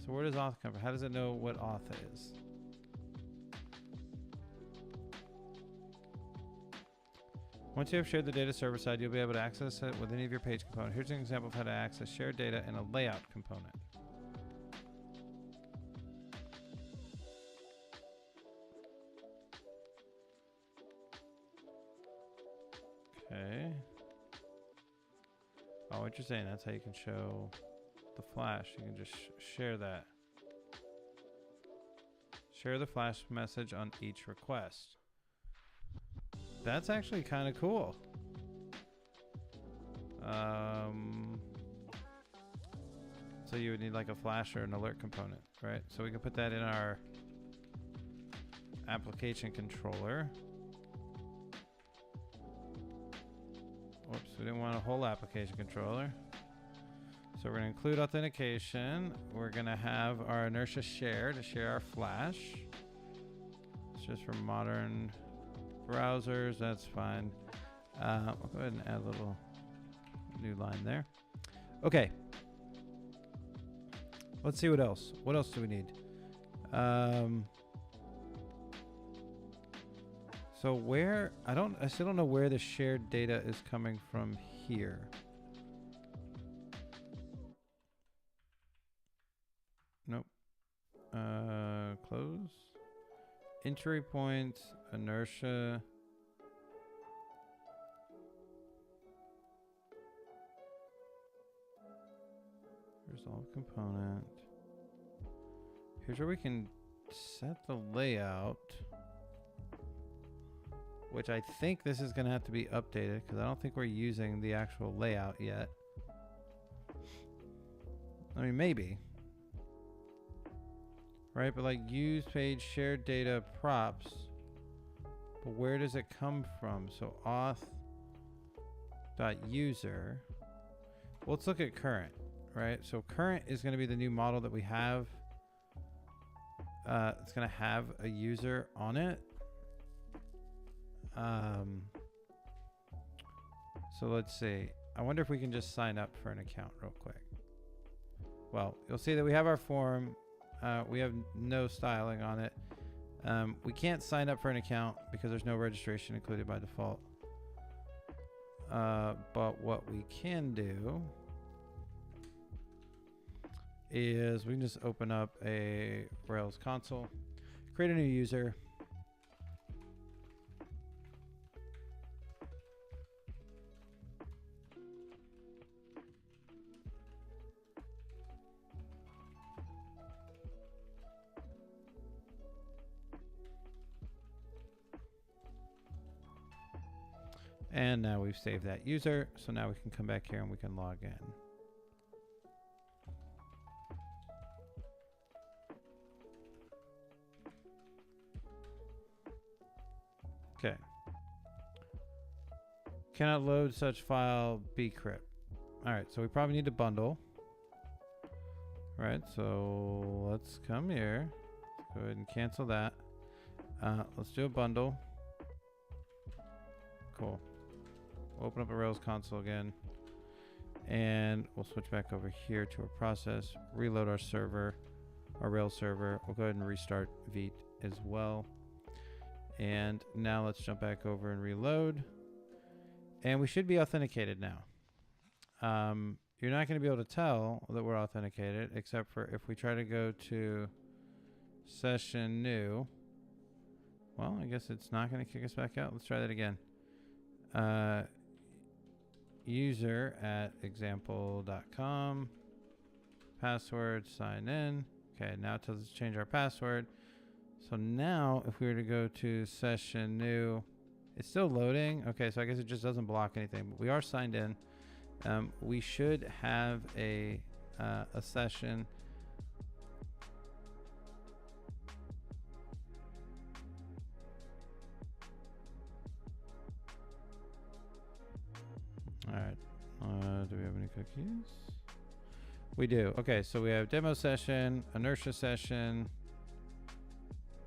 So where does auth come from? How does it know what auth is? Once you have shared the data server side, you'll be able to access it with any of your page components. Here's an example of how to access shared data in a layout component. Okay. Oh, what you're saying, that's how you can show the flash. You can just share that. Share the flash message on each request. That's actually kind of cool. So you would need like a flash or an alert component, right? So we can put that in our application controller. Whoops, we didn't want a whole application controller. So we're going to include authentication. We're going to have our Inertia share to share our flash. It's just for modern browsers. That's fine. I'll go ahead and add a little new line there. Okay. Let's see what else. What else do we need? So where, I still don't know where the shared data is coming from here. Nope. Close. Entry points, Inertia. Resolve component. Here's where we can set the layout, which I think this is going to have to be updated because I don't think we're using the actual layout yet. I mean, maybe. Right, but like use page shared data props. But where does it come from? So auth.user. Well, let's look at current, right? So current is going to be the new model that we have. It's going to have a user on it. So let's see. I wonder if we can just sign up for an account real quick. Well, you'll see that we have our form. We have no styling on it. We can't sign up for an account because there's no registration included by default. But what we can do is we can just open up a Rails console, create a new user. And now we've saved that user. So now we can come back here and we can log in. Okay. Cannot load such file bcrypt. All right, so we probably need to bundle. All right, so let's come here. Let's go ahead and cancel that. Let's do a bundle. Cool. We'll open up a Rails console again. And we'll switch back over here to our process, reload our server, our Rails server. We'll go ahead and restart Vite as well. And now let's jump back over and reload. And we should be authenticated now. You're not going to be able to tell that we're authenticated, except for if we try to go to session new. Well, I guess it's not going to kick us back out. Let's try that again. User at example.com. Password, sign in. Okay, now it tells us to change our password. So now if we were to go to session new, it's still loading. Okay, so I guess it just doesn't block anything, but we are signed in. We should have a session. All right, do we have any cookies? We do. Okay, so we have demo session, Inertia session.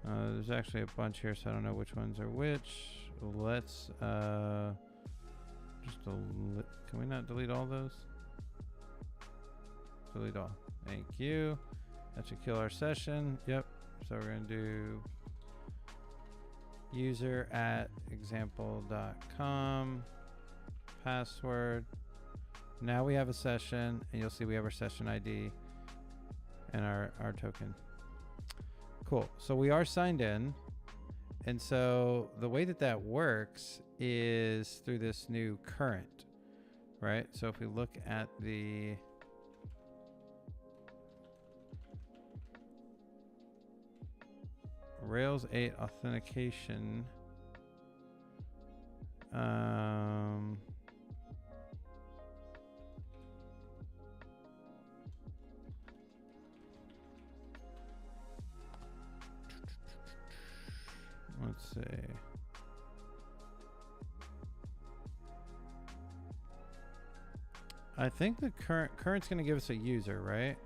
There's actually a bunch here, so I don't know which ones are which. Let's just delete. Can we not delete all those? Delete all. Thank you. That should kill our session. Yep. So we're going to do user at example.com. Password. Now we have a session, and you'll see we have our session ID and our token. Cool. So we are signed in, And so the way that that works is through this new current, right? So if we look at the Rails 8 authentication, let's see. I think the current's going to give us a user, right?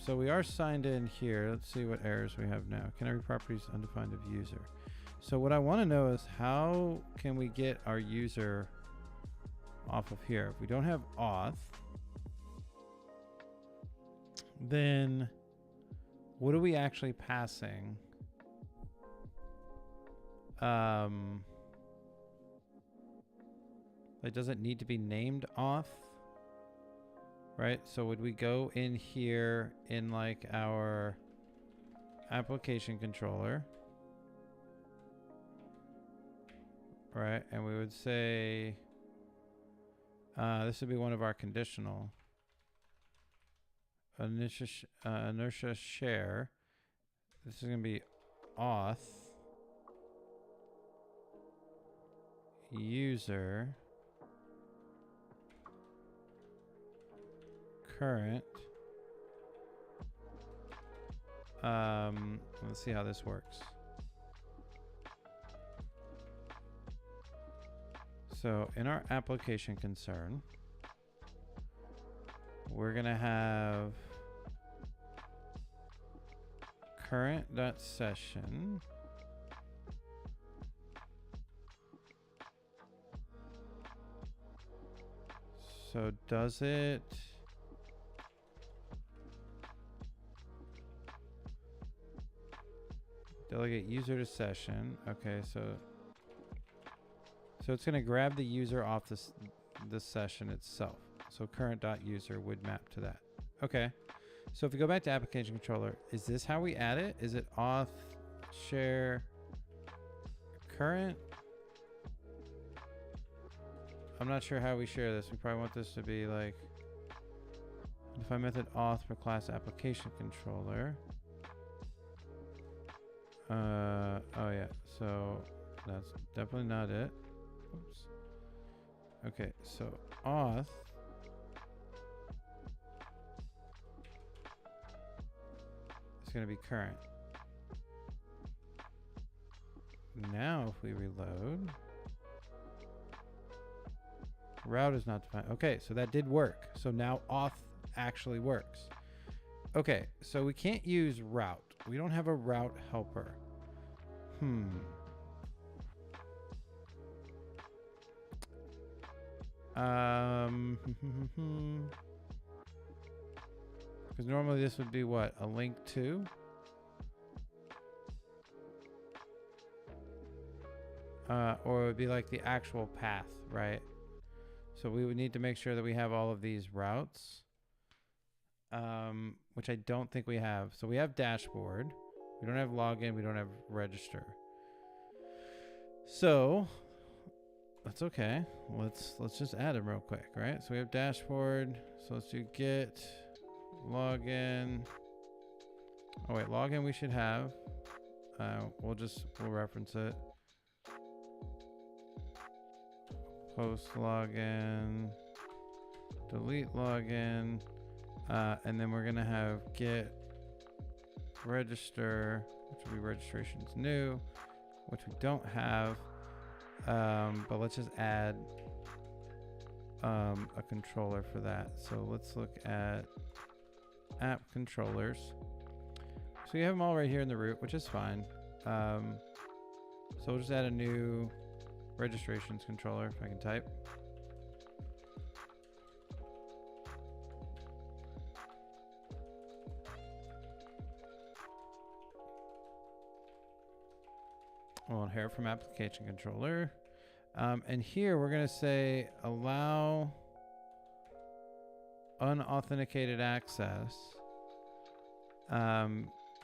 So we are signed in here. Let's see what errors we have now. Canary properties undefined of user. So what I want to know is how can we get our user off of here? If we don't have auth, then what are we actually passing? It doesn't need to be named auth, right? So would we go in here in like our application controller, right? And we would say, this would be one of our conditional. Inertia share. This is going to be auth user current. Let's see how this works. So in our application concern, we're going to have current.session so does it delegate user to session? Okay, so it's going to grab the user off the session itself. So current.user would map to that. Okay. So if we go back to application controller, is this how we add it? Is it auth share current? I'm not sure how we share this. We probably want this to be like define method auth for class application controller. Oh yeah. So that's definitely not it. Oops. Okay. So auth going to be current. Now if we reload, route is not defined. Okay, so that did work. So now auth actually works. Okay, so we can't use route. We don't have a route helper. Because normally this would be what? A link to? Or it would be like the actual path, right? So we would need to make sure that we have all of these routes, which I don't think we have. So we have dashboard. We don't have login. We don't have register. So that's okay. Let's just add them real quick, right? So we have dashboard. So let's do get login. Oh wait, login we should have. We'll reference it. Post login, delete login, and then we're gonna have get register, which will be registrations new, which we don't have. But let's just add a controller for that. So let's look at app controllers. So we have them all right here in the root, which is fine. So we'll just add a new registrations controller, if I can type. We'll inherit from application controller. And here we're going to say allow unauthenticated access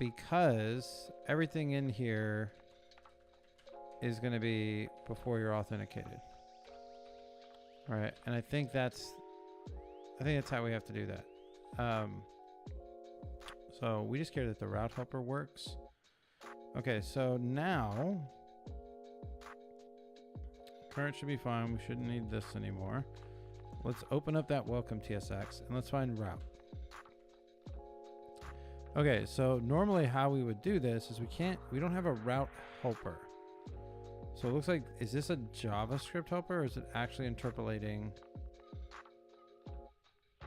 because everything in here is going to be before you're authenticated. All right, and I think that's how we have to do that. So we just care that the route helper works. Okay, so now current should be fine. We shouldn't need this anymore. Let's open up that welcome TSX and let's find route. Okay, so normally how we would do this is we don't have a route helper. So it looks like, is this a JavaScript helper or is it actually interpolating? I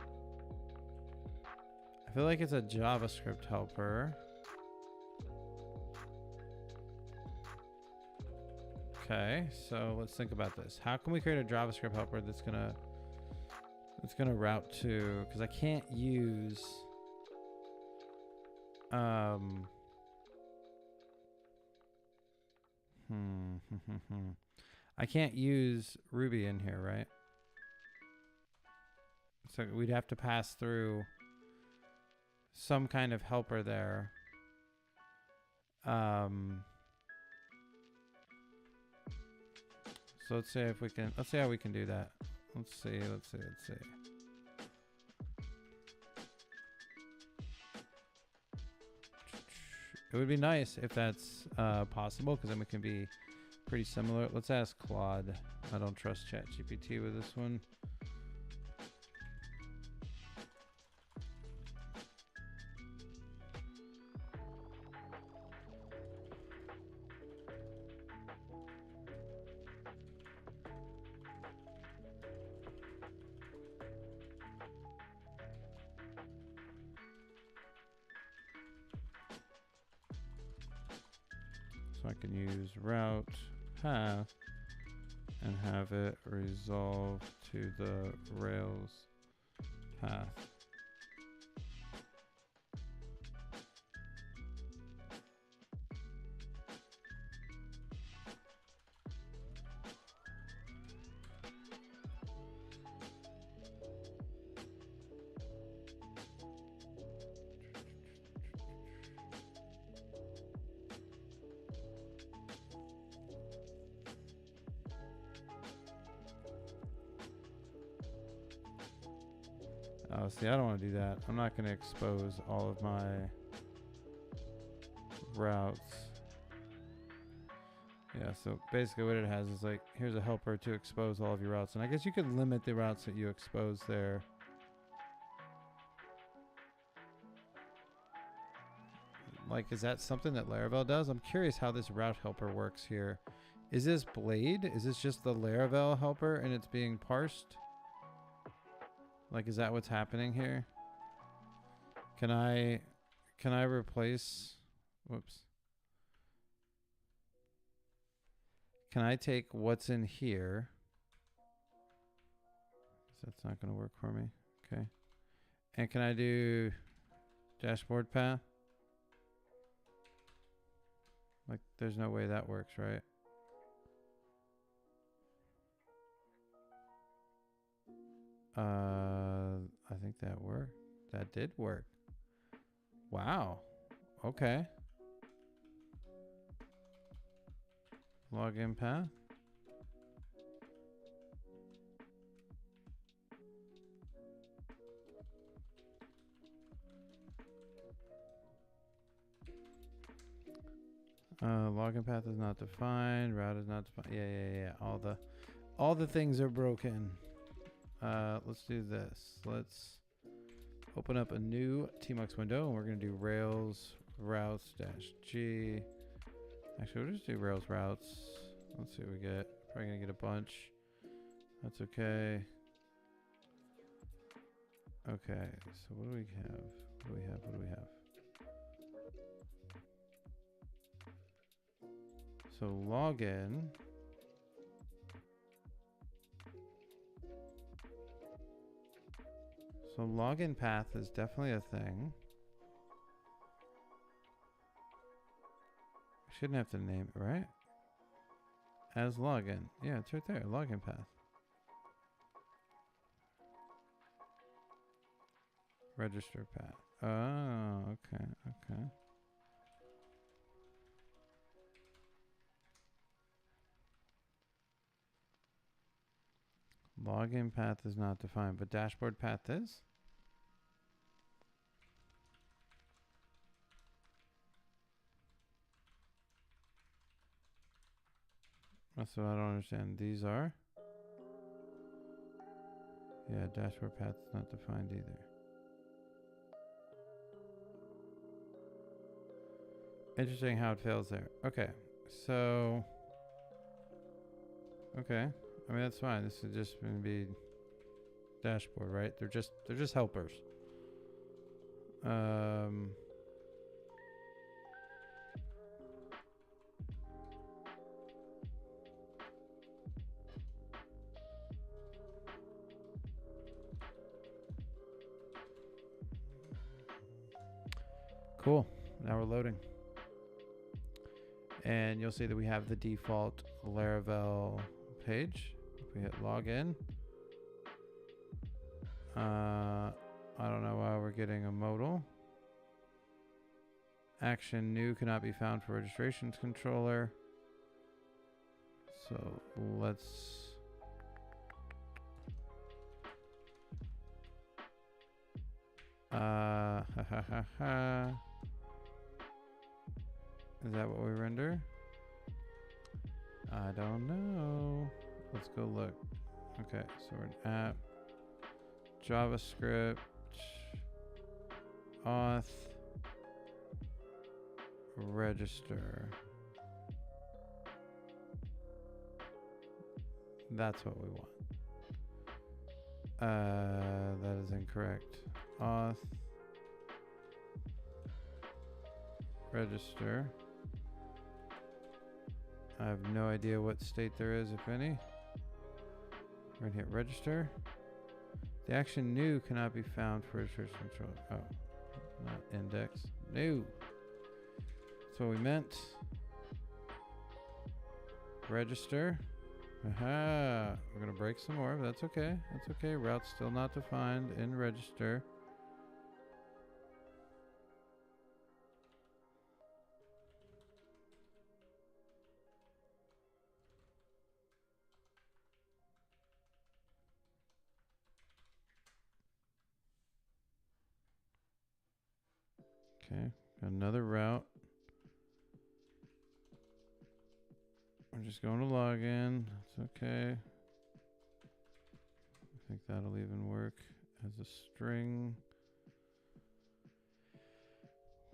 feel like it's a JavaScript helper. Okay, so let's think about this. How can we create a JavaScript helper that's gonna route to, because I can't use I can't use Ruby in here, right? So we'd have to pass through some kind of helper there. So let's see if we can, let's see how we can do that. Let's see. It would be nice if that's possible, because then we can be pretty similar. Let's ask Claude. I don't trust ChatGPT with this one. So I can use route path and have it resolve to the Rails path. Oh, see, I don't want to do that. I'm not going to expose all of my routes. Yeah, so basically what it has is like, here's a helper to expose all of your routes. And I guess you could limit the routes that you expose there. Like, is that something that Laravel does? I'm curious how this route helper works here. Is this Blade? Is this just the Laravel helper and it's being parsed? Like, is that what's happening here? Can I replace, whoops. Can I take what's in here? That's not going to work for me. Okay. And can I do dashboard path? Like, there's no way that works, right? I think that worked. That did work. Wow. Okay. Login path. Login path is not defined. Route is not defined. Yeah. All the things are broken. Let's do this. Let's open up a new tmux window, and we're going to do Rails routes -g. Actually, we'll just do Rails routes. Let's see what we get. Probably going to get a bunch. That's okay. Okay, so what do we have? What do we have? So login. So login path is definitely a thing. I shouldn't have to name it, right? As login. Yeah, it's right there, login path. Register path. Oh, okay. Login path is not defined, but dashboard path is? That's what I don't understand. These are? Yeah, dashboard path is not defined either. Interesting how it fails there. Okay, so... Okay, I mean that's fine. This is just going to be dashboard, right? They're just helpers. Cool. Now we're loading. And you'll see that we have the default Laravel page. If we hit login. I don't know why we're getting a modal. Action new cannot be found for registrations controller. So let's... Is that what we render? I don't know. Let's go look. Okay, so we're in app, JavaScript, auth, register. That's what we want. That is incorrect. Auth, register. I have no idea what state there is, if any. We're gonna hit register. The action new cannot be found for registration control. Oh, not index. New. That's what we meant. Register. Aha. We're gonna break some more, but that's okay. That's okay. Route's still not defined in register. Okay, got another route. We're just going to login. It's okay. I think that'll even work as a string.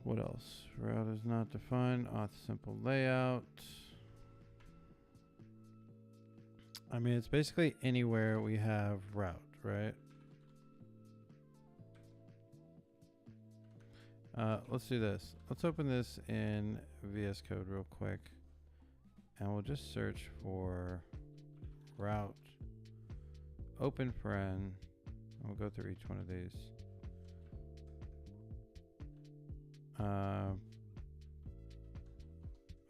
What else? Route is not defined. Auth simple layout. I mean, it's basically anywhere we have route, right? Let's do this. Let's open this in VS Code real quick. And we'll just search for route, open paren, and we'll go through each one of these. I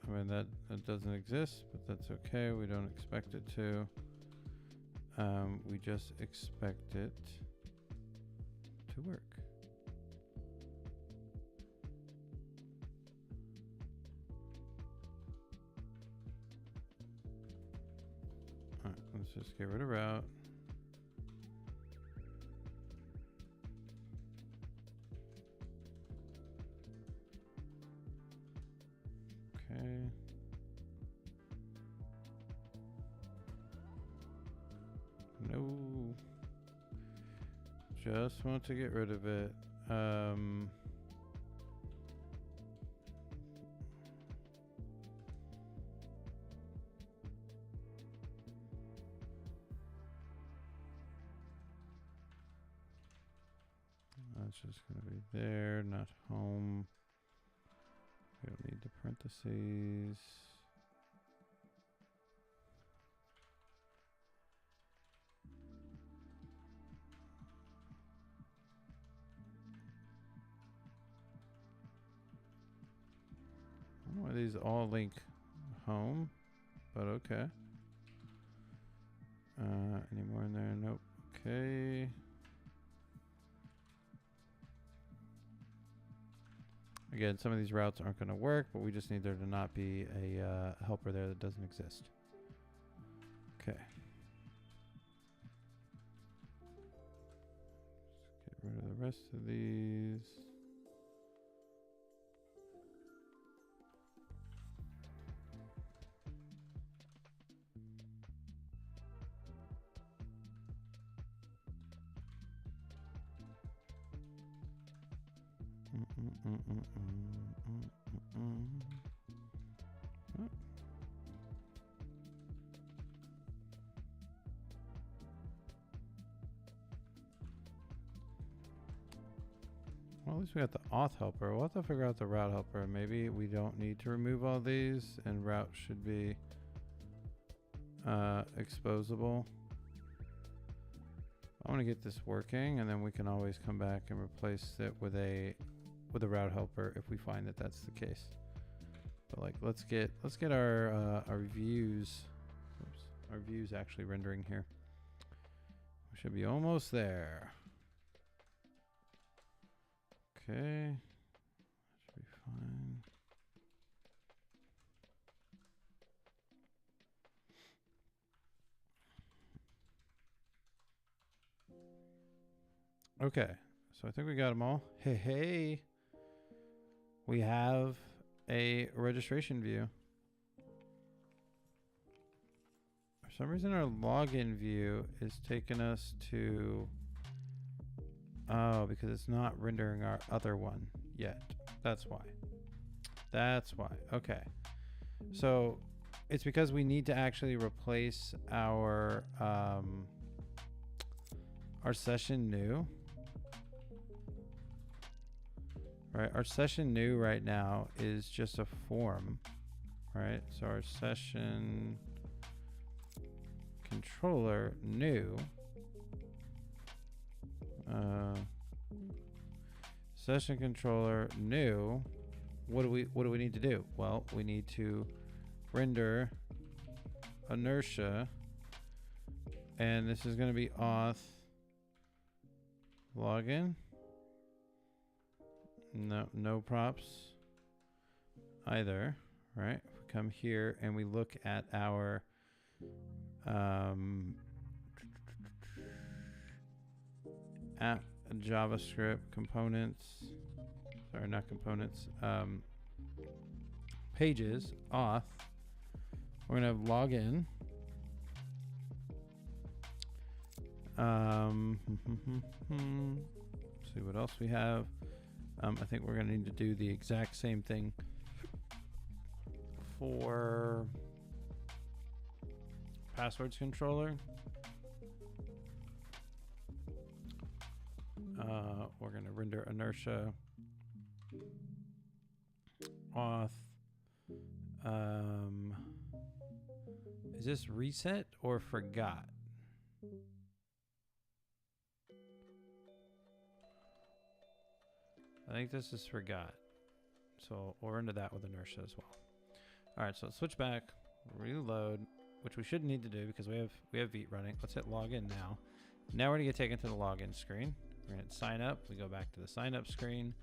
mean, that doesn't exist, but that's okay. We don't expect it to. We just expect it to work. All right, let's just get rid of route. Okay. No. Just want to get rid of it. That's just going to be there, not home. We don't need the parentheses. I don't know why these all link home, but okay. Any more in there? Nope. Okay. Again, some of these routes aren't going to work, but we just need there to not be a helper there that doesn't exist. Okay. rest of these. Well, at least we got the auth helper. We'll have to figure out the route helper. Maybe we don't need to remove all these, and route should be exposable. I want to get this working, and then we can always come back and replace it with a route helper if we find that that's the case. But like, let's get our views. Oops, our views actually rendering here. We should be almost there. Okay, that should be fine. Okay, so I think we got them all. Hey, we have a registration view. For some reason, our login view is taking us to... Oh, because it's not rendering our other one yet. That's why. That's why. Okay. So it's because we need to actually replace our session new. Right, our session new right now is just a form, right? So our session controller new, session controller new. What do we need to do? Well, we need to render inertia, and this is going to be auth login. No props either, right? If we come here and we look at our app JavaScript components, sorry, not components, pages, auth, we're gonna have login. See what else we have. I think we're going to need to do the exact same thing for passwords controller. We're going to render inertia auth. Is this reset or forgot? I think this is forgot. So we'll render that with inertia as well. All right, so let's switch back, reload, which we shouldn't need to do because we have Vite running. Let's hit login now. Now we're gonna get taken to the login screen. We're gonna hit sign up. We go back to the sign up screen.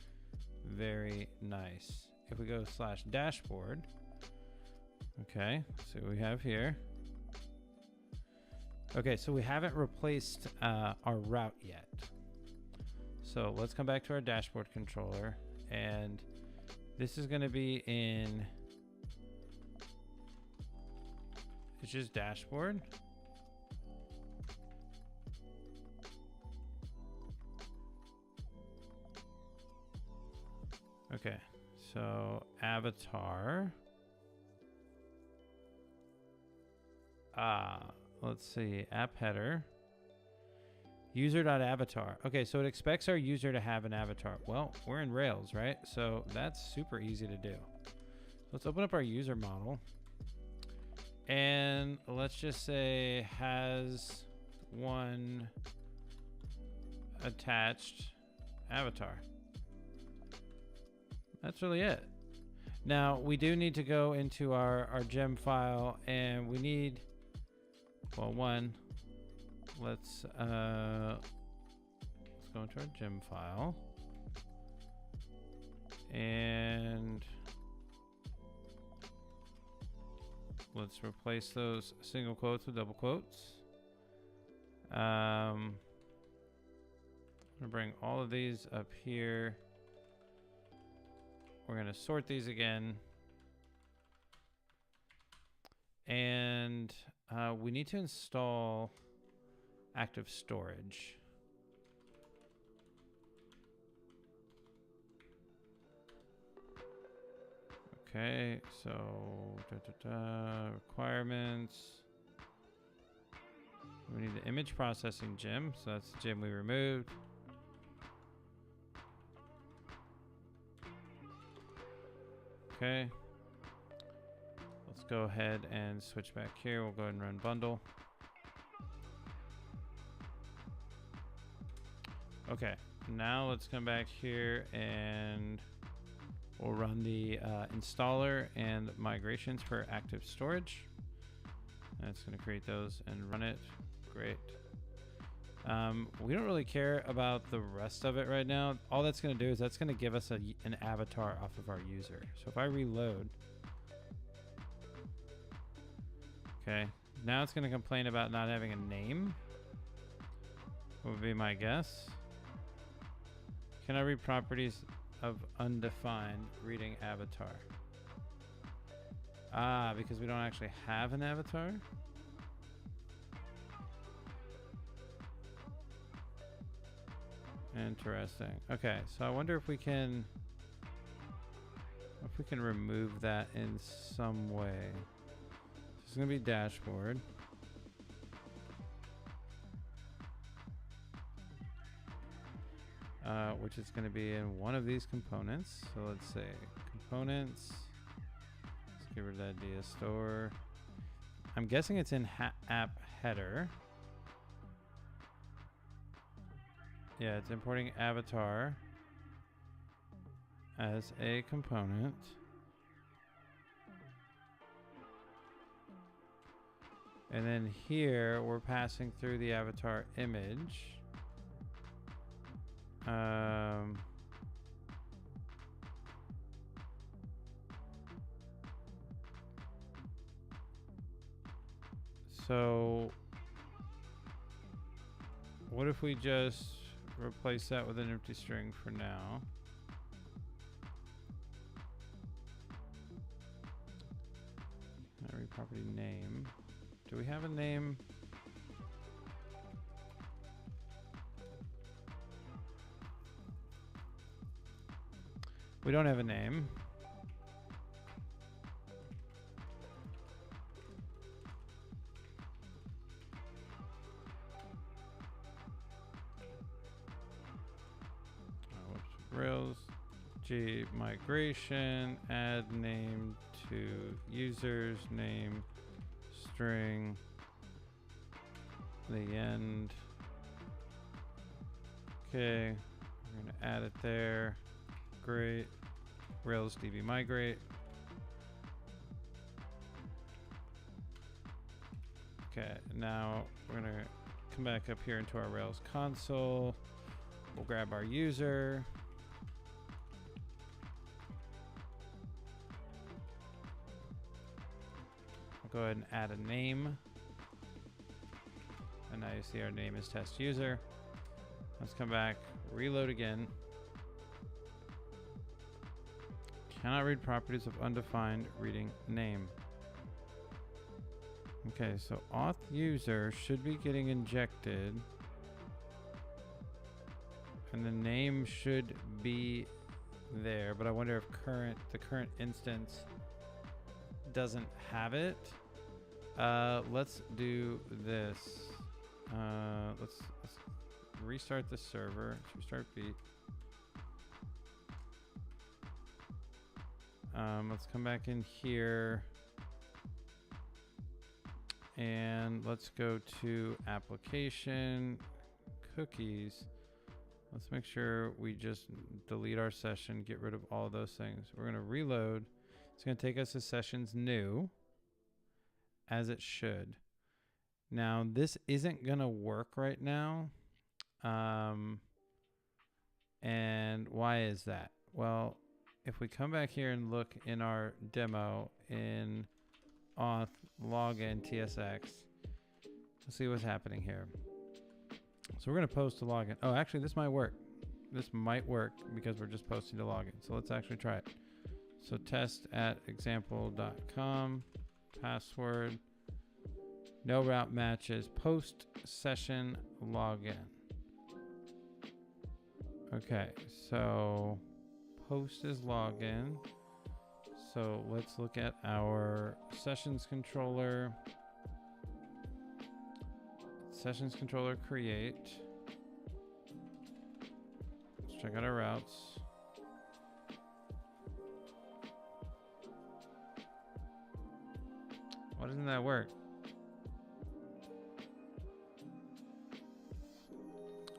Very nice. If we go / dashboard, okay, see what we have here. Okay, so we haven't replaced our route yet. So let's come back to our dashboard controller, and this is going to be in, it's just dashboard. Okay, so avatar. Let's see, app header. User.avatar. Okay, so it expects our user to have an avatar. Well, we're in Rails, right? So that's super easy to do. Let's open up our user model. And let's just say has one attached avatar. That's really it. Now, we do need to go into our gem file, and we need, well, one, let's go into our gem file, and let's replace those single quotes with double quotes. I'm gonna bring all of these up here. We're gonna sort these again. And we need to install active storage. Okay, so requirements. We need the image processing gem, so that's the gem we removed. Okay. Let's go ahead and switch back here. We'll go ahead and run bundle. Okay, now let's come back here and we'll run the installer and migrations for active storage. And it's going to create those and run it. Great. We don't really care about the rest of it right now. All that's going to do is that's going to give us an avatar off of our user. So if I reload, okay, now it's going to complain about not having a name. What would be my guess? Can I read properties of undefined reading avatar? Ah, because we don't actually have an avatar? Interesting. Okay, so I wonder if we can remove that in some way. This is gonna be dashboard. Which is gonna be in one of these components. So let's say components. Let's get rid of that DS store. I'm guessing it's in app header. Yeah, it's importing avatar as a component. And then here we're passing through the avatar image. So what if we just replace that with an empty string for now? Read property name. Do we have a name? We don't have a name. Rails G migration, add name to users, name string, the end. Okay, we're gonna add it there. Great. Rails DB migrate. Okay, now we're gonna come back up here into our Rails console. We'll grab our user. Go ahead and add a name. And now you see our name is test user. Let's come back, reload again. Cannot read properties of undefined reading name. Okay, so auth user should be getting injected. And the name should be there, but I wonder if the current instance doesn't have it. Let's do this. Let's restart the server. Let's restart Vite. Let's come back in here and let's go to application cookies. Let's make sure we just delete our session, get rid of all those things. We're gonna reload. It's gonna take us to sessions new, as it should. Now this isn't gonna work right now. And why is that? Well, if we come back here and look in our demo in auth login TSX, let's see what's happening here. So we're going to post a login. Oh, actually, this might work. This might work because we're just posting to login. So let's actually try it. So test at example.com, password, no route matches, post session login. Okay, so post is login. So let's look at our sessions controller. Sessions controller create. Let's check out our routes. Why doesn't that work?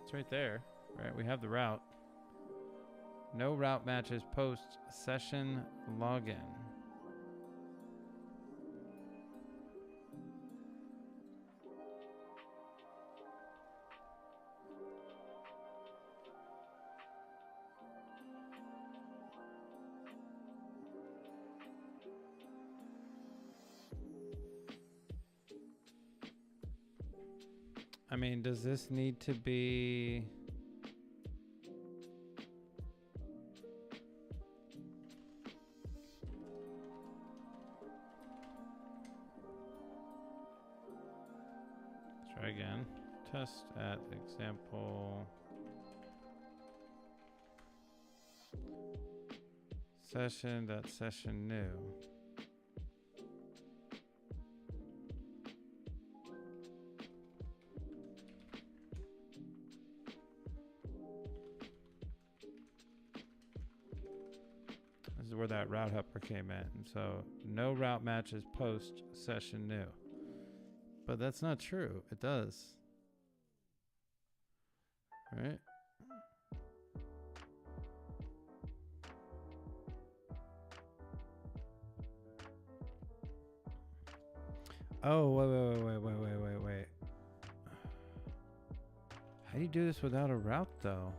It's right there, right? We have the route. No route matches post session login. I mean, does this need to be... Let's try again. Test at example. Session new. This is where that route helper came in. And so no route matches post session new. But that's not true. It does. Right? Oh, wait. How do you do this without a route, though?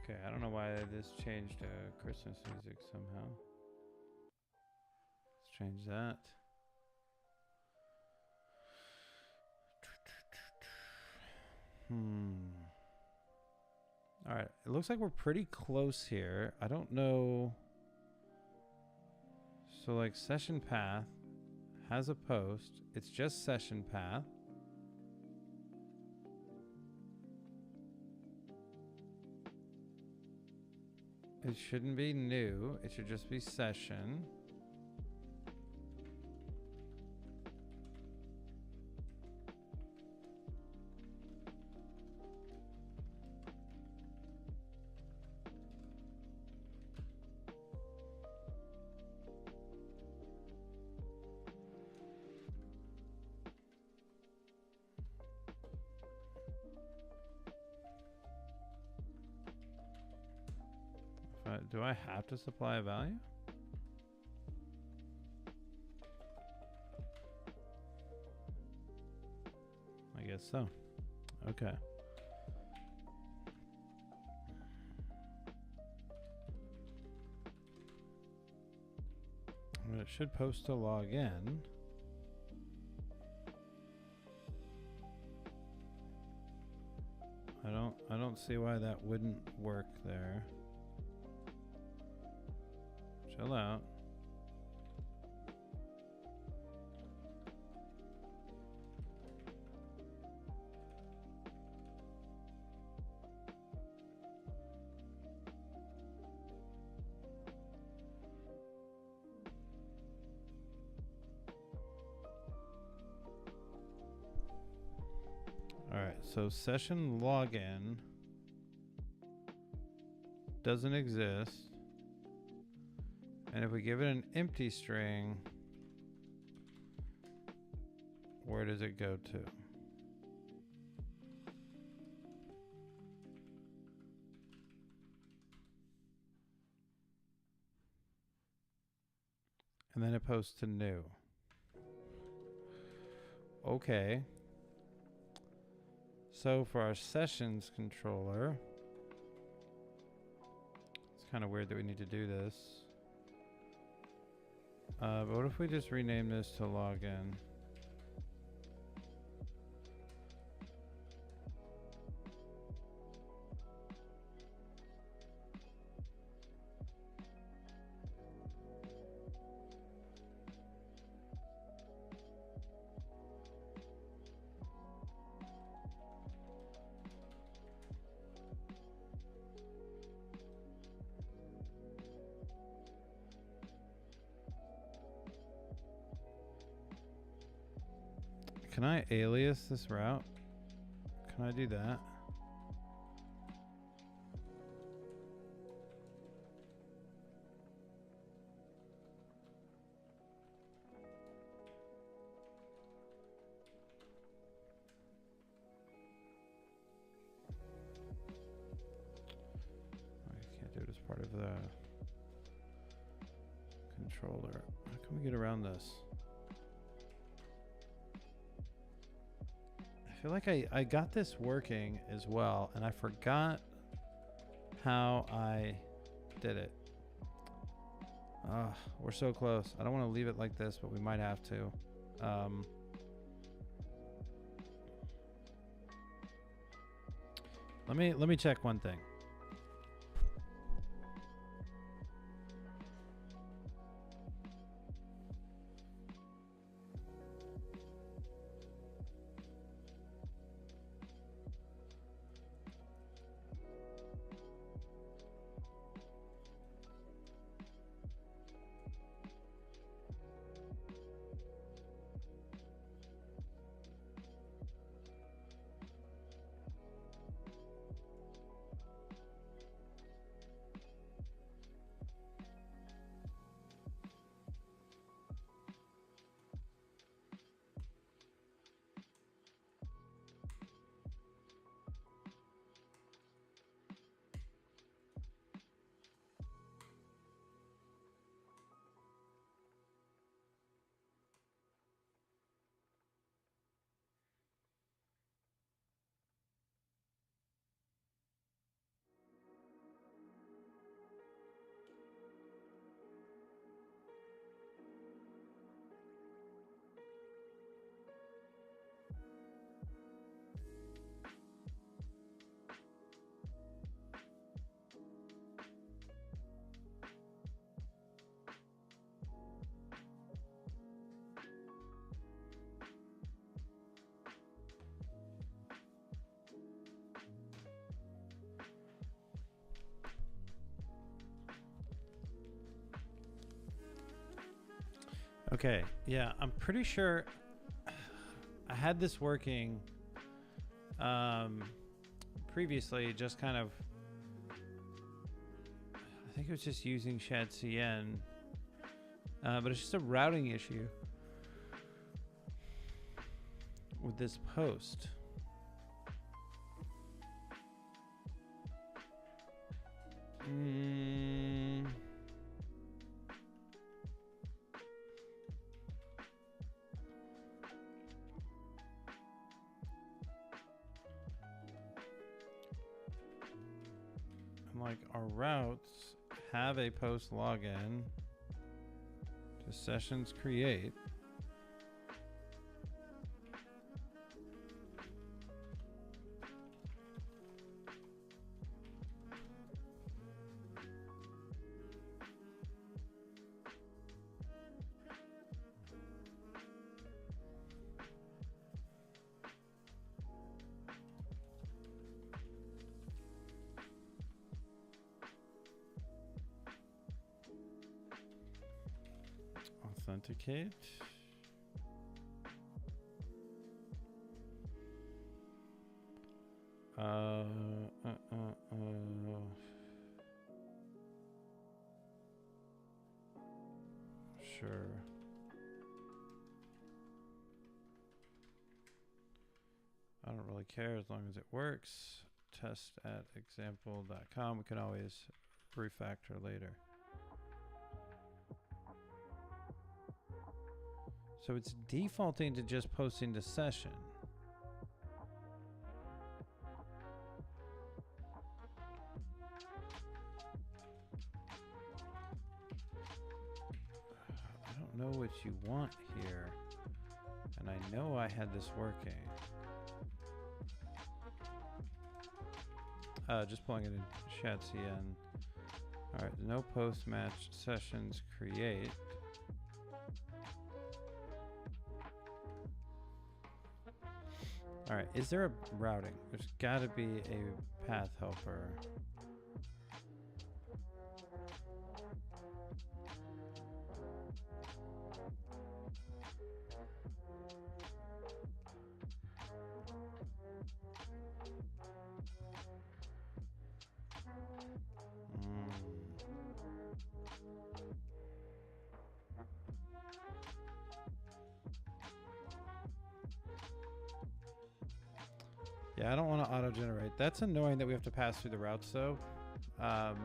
Okay, I don't know why this changed to Christmas music somehow. Let's change that. All right, it looks like we're pretty close here. I don't know. So like session path has a post. It's just session path. It shouldn't be new. It should just be session. Do I have to supply a value? I guess so. Okay. Well, it should post a login. I don't see why that wouldn't work there. Chill out. All right, so session login doesn't exist. And if we give it an empty string, where does it go to? And then it posts to new. Okay. So for our sessions controller, it's kind of weird that we need to do this. But what if we just rename this to login? Can I alias this route? Can I do that? I can't do it as part of the controller. How can we get around this? I feel like I got this working as well, and I forgot how I did it. We're so close. I don't want to leave it like this, but we might have to. Let me check one thing. Okay, yeah, I'm pretty sure I had this working previously, just kind of, I think it was just using shadcn, but it's just a routing issue with this post. Like our routes have a post login to sessions create. Authenticate. Sure. I don't really care as long as it works. Test at example.com. We can always refactor later. So it's defaulting to just posting to session. I don't know what you want here. And I know I had this working. Just pulling it in shadcn. All right, no post match sessions create. All right, is there a routing? There's got to be a path helper. Yeah, I don't want to auto-generate. That's annoying that we have to pass through the routes, though. What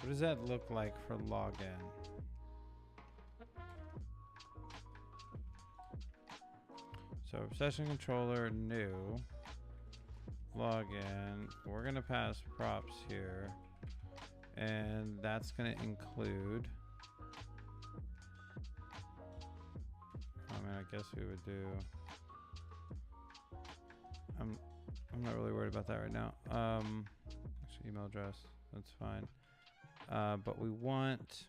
does that look like for login? So session controller, new, login. We're going to pass props here. And that's going to include, I mean, I guess we would do, I'm not really worried about that right now. Actually, email address, that's fine. But we want,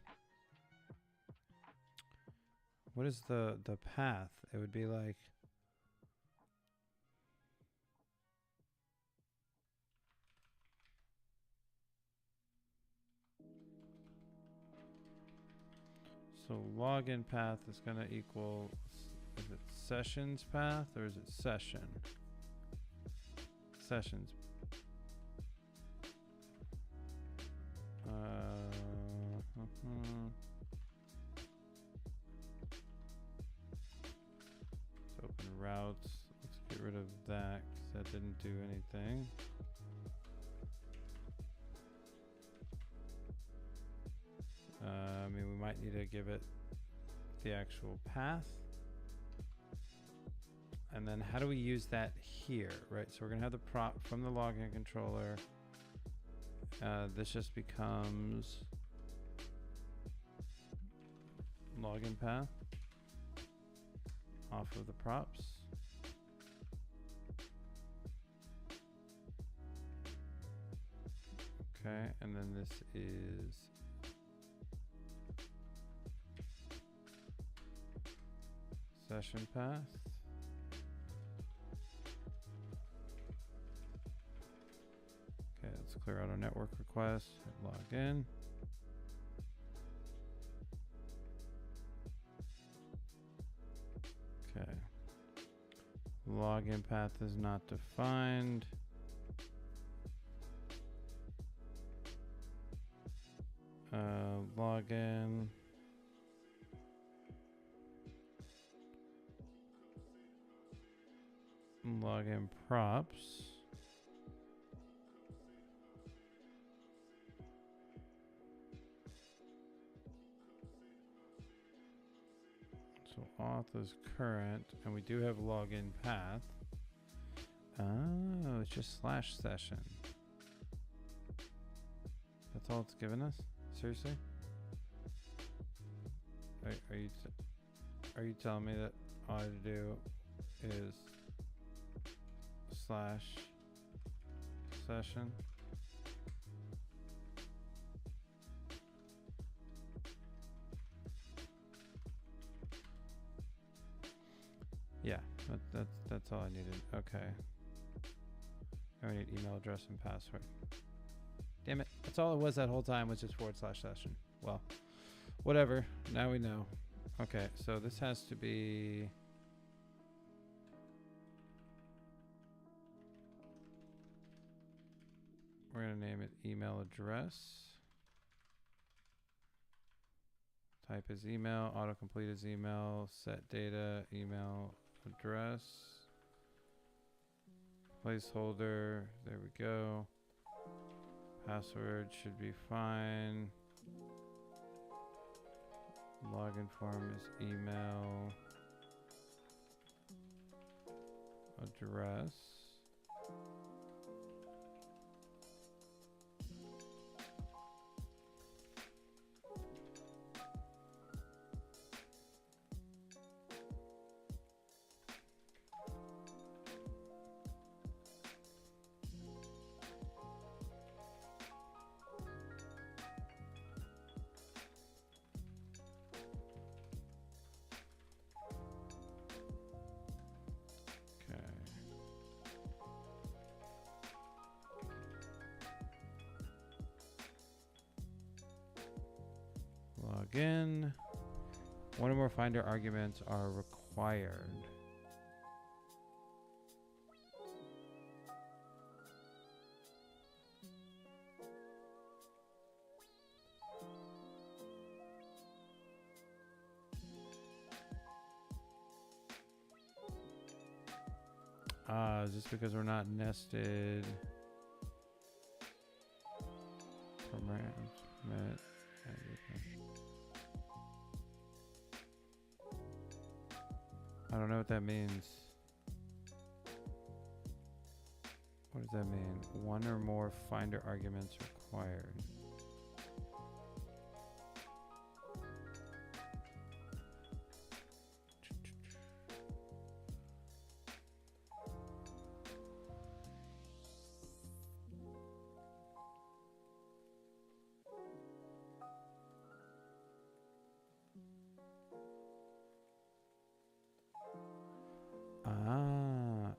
what is the path? It would be like, so login path is going to equal, is it sessions path or is it session? Sessions. Let's open routes. Let's get rid of that because that didn't do anything. I mean, we might need to give it the actual path. And then how do we use that here, right? So we're going to have the prop from the login controller. This just becomes login path off of the props. Okay, and then this is session path. Okay, let's clear out our network request, log in. Okay. Login path is not defined. Login. Login props. So auth is current, and we do have login path. Oh, it's just slash session. That's all it's given us? Seriously? Are you telling me that all I have to do is slash session? Yeah, that's all I needed. Okay. I need email address and password. Damn it. That's all it was that whole time, was just / session. Well, whatever. Now we know. Okay, so this has to be... We're going to name it email address. Type is email, autocomplete is email, set data, email address. Placeholder, there we go. Password should be fine. Login form is email. Address. Login. One or more finder arguments are required. Just because we're not nested. Permit. I don't know what that means. What does that mean? One or more finder arguments required.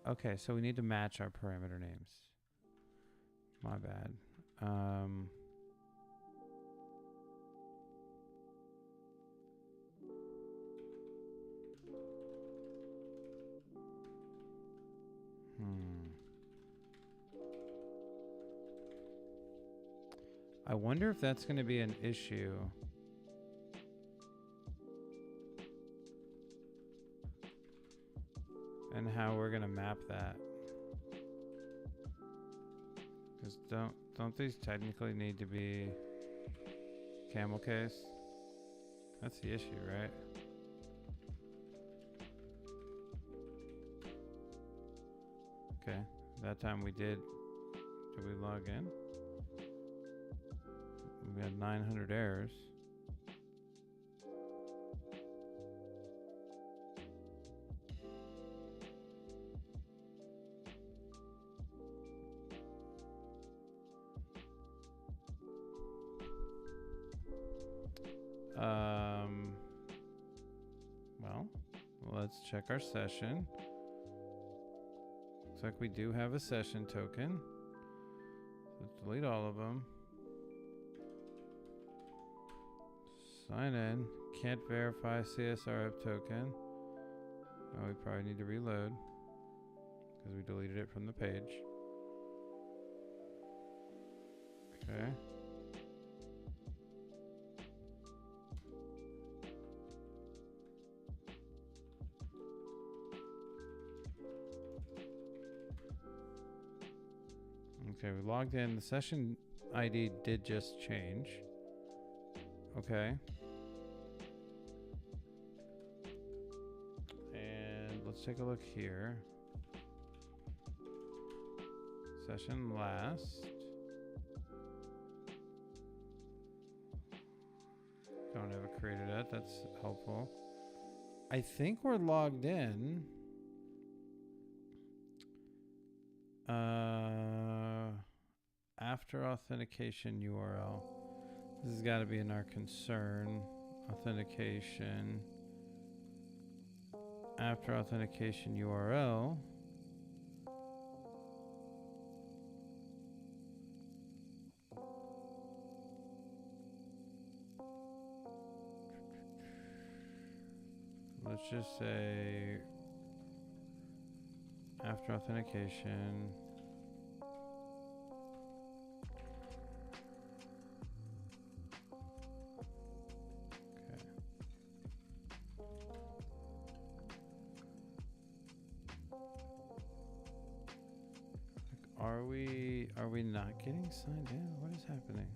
Okay, so we need to match our parameter names. My bad. I wonder if that's going to be an issue. And how we're gonna map that. Because don't these technically need to be camel case? That's the issue, right? Okay, that time we did we log in? We had 900 errors. Well, let's check our session. Looks like we do have a session token. Let's delete all of them. Sign in. Can't verify CSRF token. Oh, we probably need to reload because we deleted it from the page. Okay. Okay, we logged in. The session ID did just change. Okay. And let's take a look here. Session last. Don't have it created yet. That's helpful. I think we're logged in. After authentication URL. This has got to be in our concern. Authentication. After authentication URL. Let's just say after authentication. are we not getting signed in? What is happening?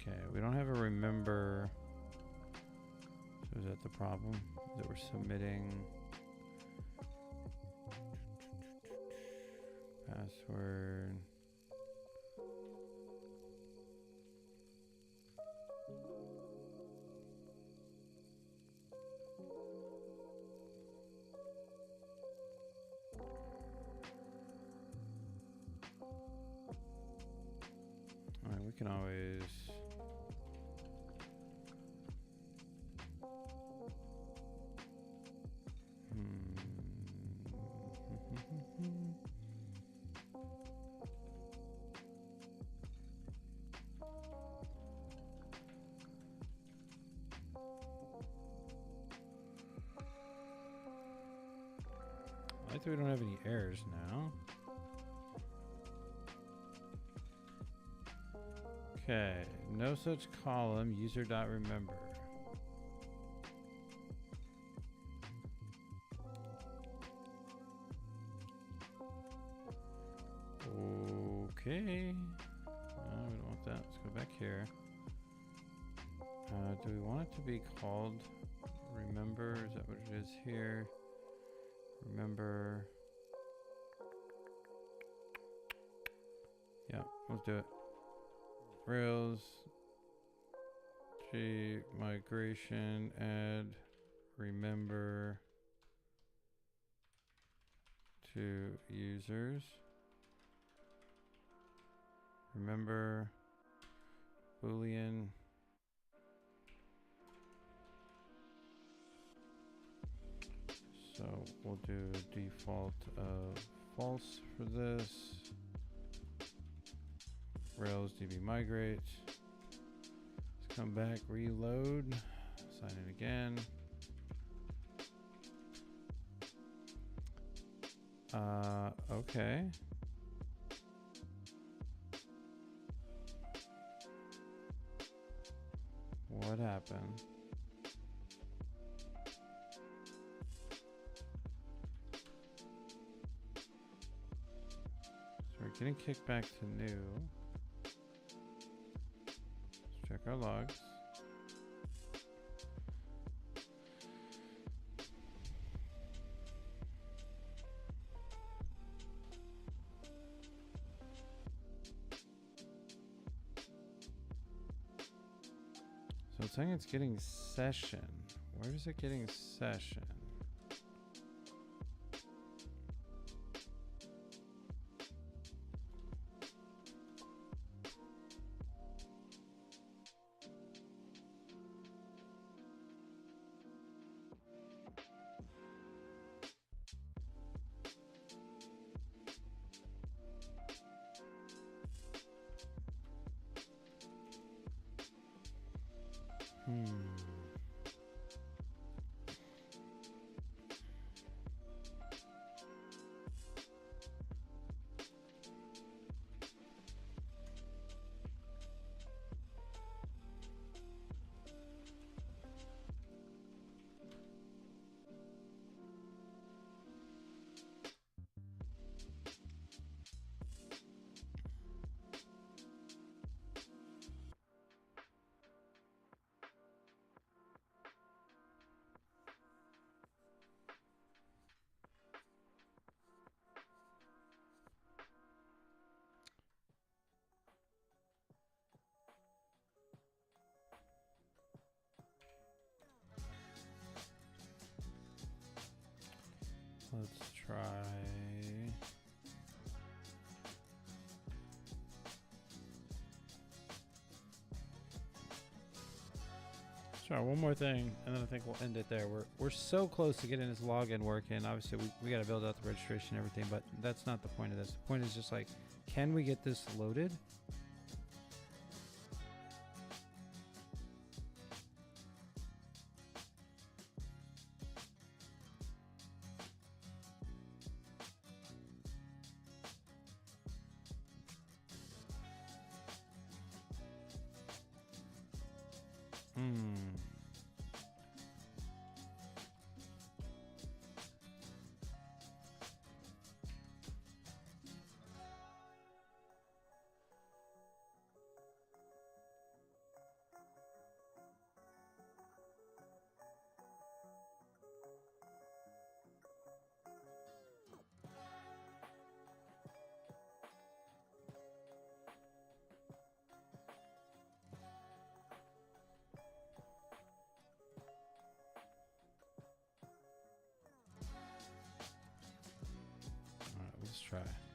Okay, we don't have a remember. So is that the problem? That we're submitting password. All right, we can always. I think we don't have any errors now. Okay, no such column, user.remember. Okay. No, we don't want that. Let's go back here. Do we want it to be called remember? Is that what it is here? Remember. Yeah, let's do it. Rails, G, migration, add, remember to users. Remember, Boolean. So we'll do default of false for this. Rails DB migrate. Let's come back, reload, sign in again. Okay. What happened? So we're getting kicked back to new. Let's check our logs. So it's saying it's getting session. Where is it getting session? Let's try. try one more thing, and then I think we'll end it there. We're so close to getting this login working. Obviously, we got to build out the registration and everything, but that's not the point of this. The point is just like, can we get this loaded?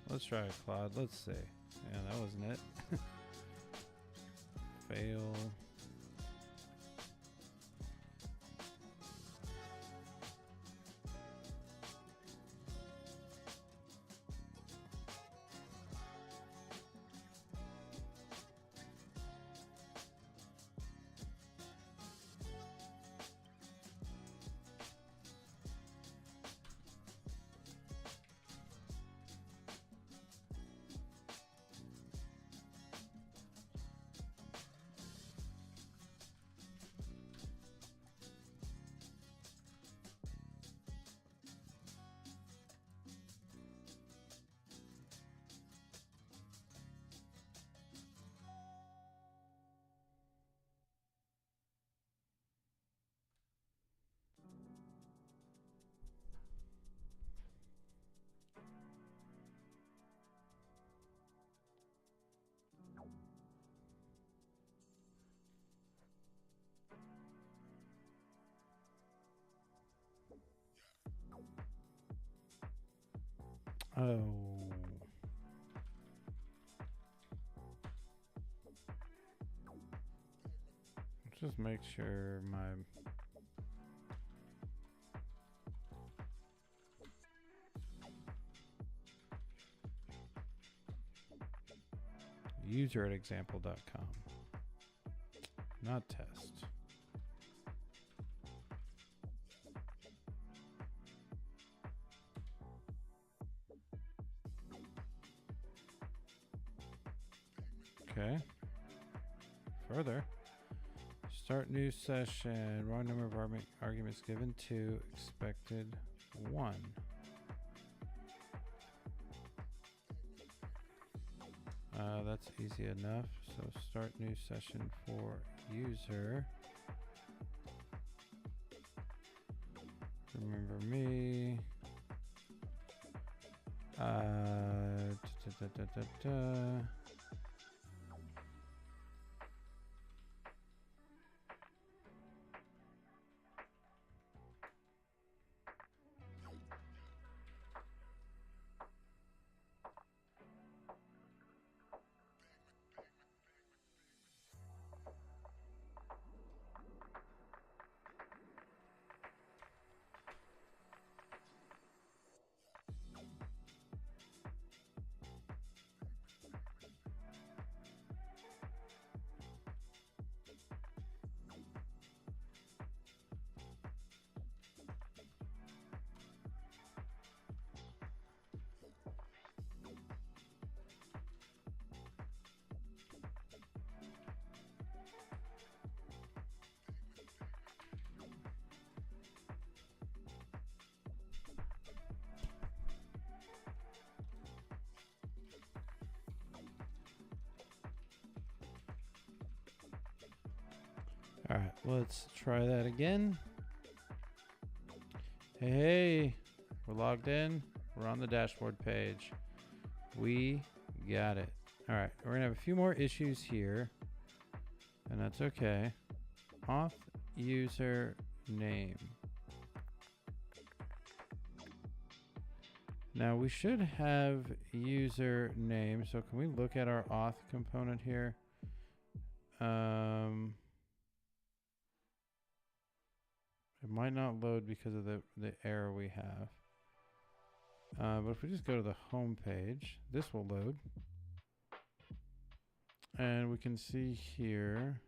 Let's try it, Claude. Let's see. Yeah, that wasn't it. Fail. Oh. Just make sure my user at example.com, not test. Okay. Further. Start new session. Wrong number of arguments given. 2. Expected 1. That's easy enough. So start new session for user. Remember me. All right, let's try that again. Hey, we're logged in. We're on the dashboard page. We got it. All right, we're gonna have a few more issues here, and that's okay. Auth user name. Now we should have user name. So can we look at our auth component here? It might not load because of the error we have. But if we just go to the home page, this will load. And we can see here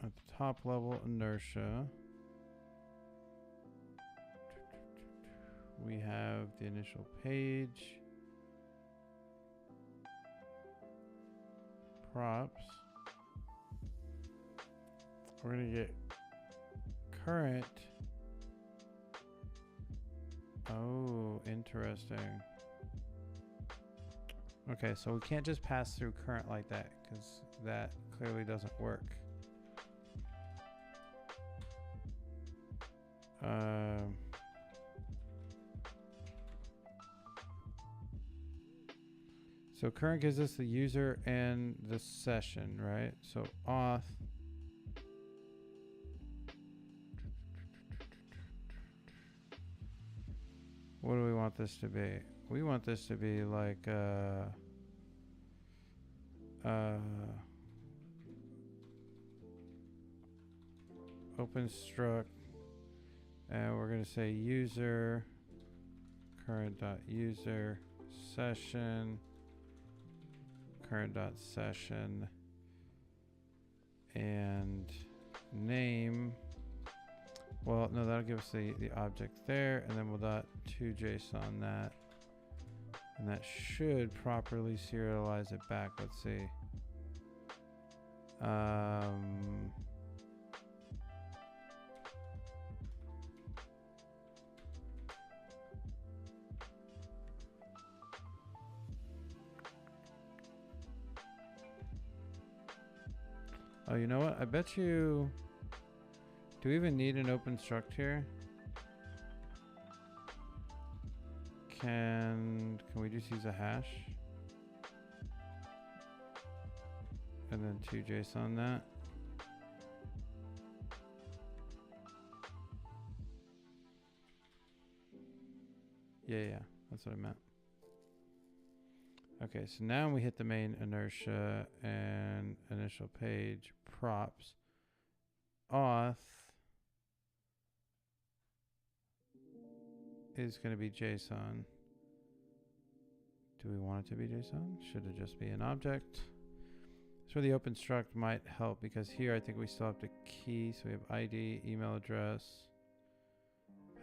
at the top level, Inertia. We have the initial page. Props. We're going to get current. Oh, interesting. Okay, so we can't just pass through current like that because that clearly doesn't work. So current gives us the user and the session, right? So auth. What do we want this to be? We want this to be like open struct, and we're going to say user current.user session current.session and name. Well, no, that'll give us the object there, and then we'll dot to JSON that, and that should properly serialize it back. Let's see. Oh, you know what? I bet you... Do we even need an open struct here? Can we just use a hash? And then to JSON that? Yeah, that's what I meant. Okay, so now we hit the main inertia and initial page props. Auth is going to be JSON. Do we want it to be JSON? Should it just be an object? So the open struct might help because here I think we still have to key. So we have ID, email address,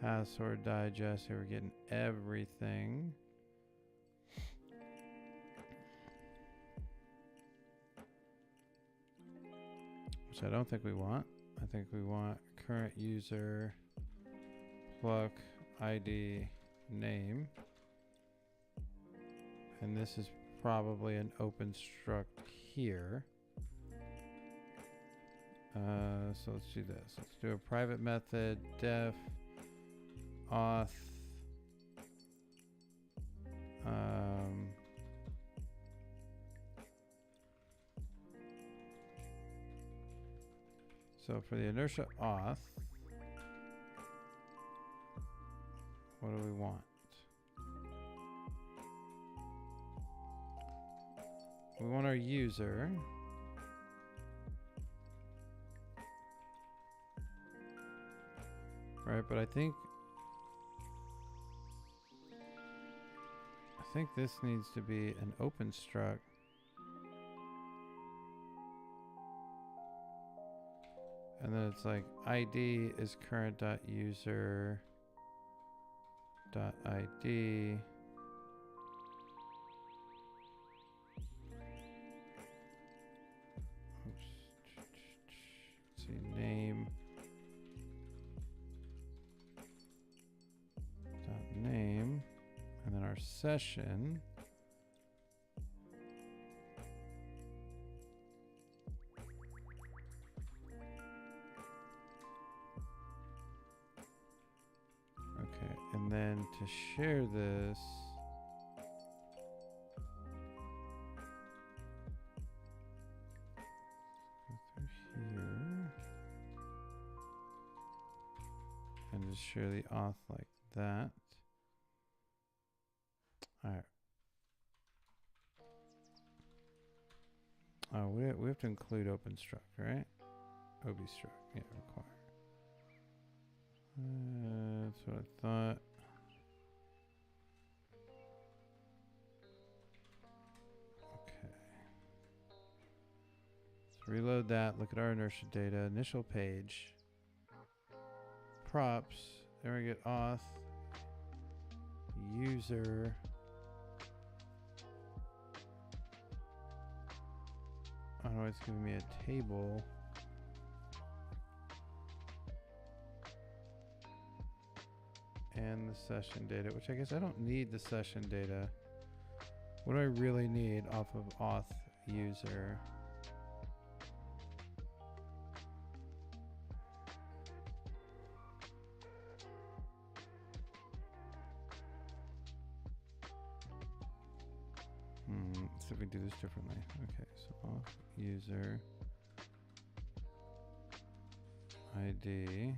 password, digest. Here we're getting everything. Which I don't think we want. I think we want current user pluck ID name. And this is probably an open struct here. So let's do this. Let's do a private method def auth so for the inertia auth, what do we want? We want our user. Right, but I think this needs to be an open struct. And then it's like ID is current.user.id. Let's see, name. Name, and then our session okay, and then to share this go through here and just share the auth like that. All right. Oh, we have to include open struct, right? OB struct. Yeah, require. That's what I thought. Okay. Let's reload that. Look at our inertia data. Initial page. Props. Then we get auth. User. Oh, it's giving me a table. And the session data, which I guess I don't need the session data. What do I really need off of auth user? Let's see if we do this differently. Okay, so auth user ID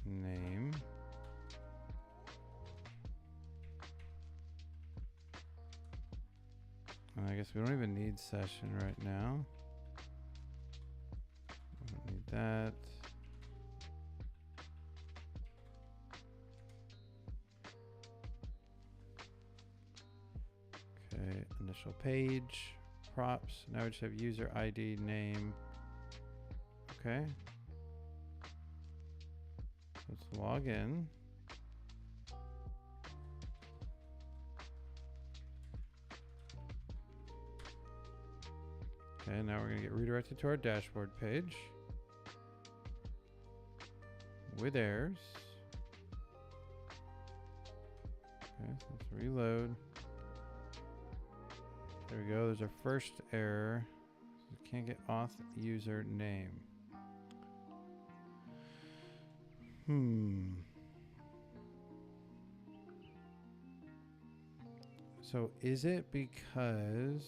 name and I guess we don't even need session right now. We don't need that. Okay, initial page, props. Now we just have user ID name. Okay. Let's log in. Okay, now we're going to get redirected to our dashboard page with errors. Okay, so let's reload. There we go. There's our first error. We can't get auth user name. So is it because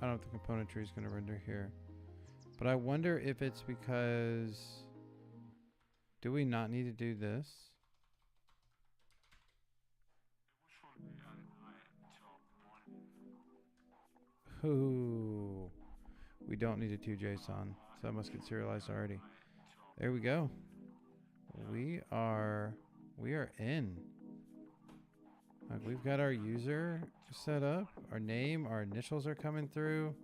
I don't know if the component tree is going to render here, but I wonder if it's because do we not need to do this? Ooh, we don't need a 2JSON, so that must get serialized already. There we go. We are in. Like, we've got our user set up, our name, our initials are coming through.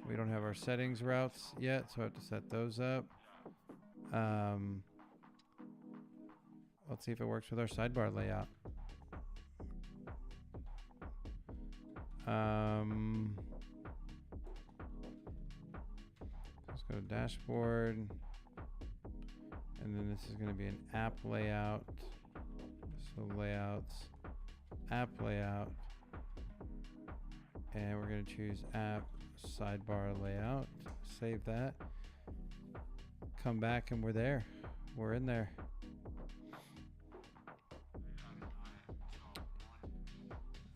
We don't have our settings routes yet, so I have to set those up. Let's see if it works with our sidebar layout. Let's go to dashboard. And then this is going to be an app layout. So layouts, app layout. And we're going to choose app sidebar layout. Save that. Come back and we're there. We're in there.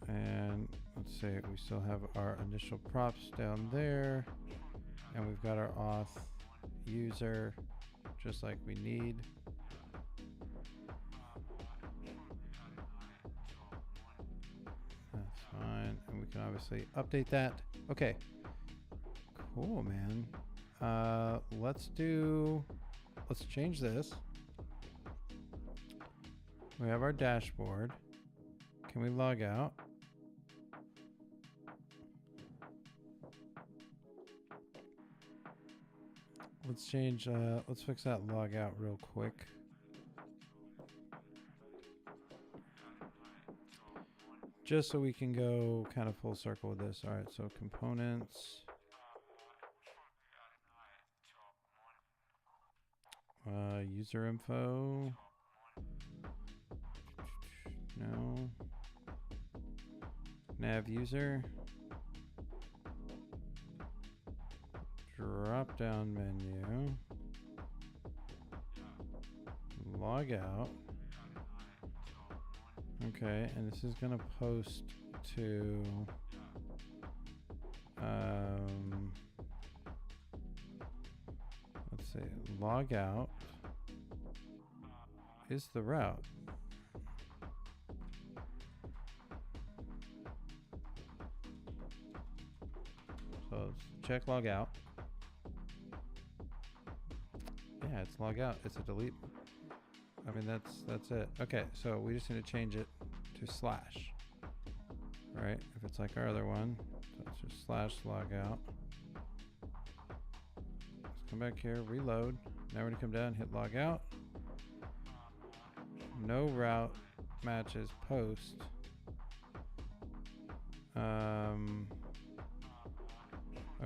And let's say we still have our initial props down there. And we've got our auth user just like we need. That's fine. And we can obviously update that. Okay. Cool, man. Let's change this. We have our dashboard. Can we log out? Let's fix that log out real quick. Just so we can go kind of full circle with this. All right, so components. User info. No. Nav user. Drop down menu. Log out. Okay, and this is going to post to let's see, log out is the route. So check log out. Yeah, it's log out. It's a delete. I mean, that's it. Okay, so we just need to change it to slash. Right? If it's like our other one, so it's just slash log out. Let's come back here, reload. Now we're gonna come down, hit log out. No route matches post.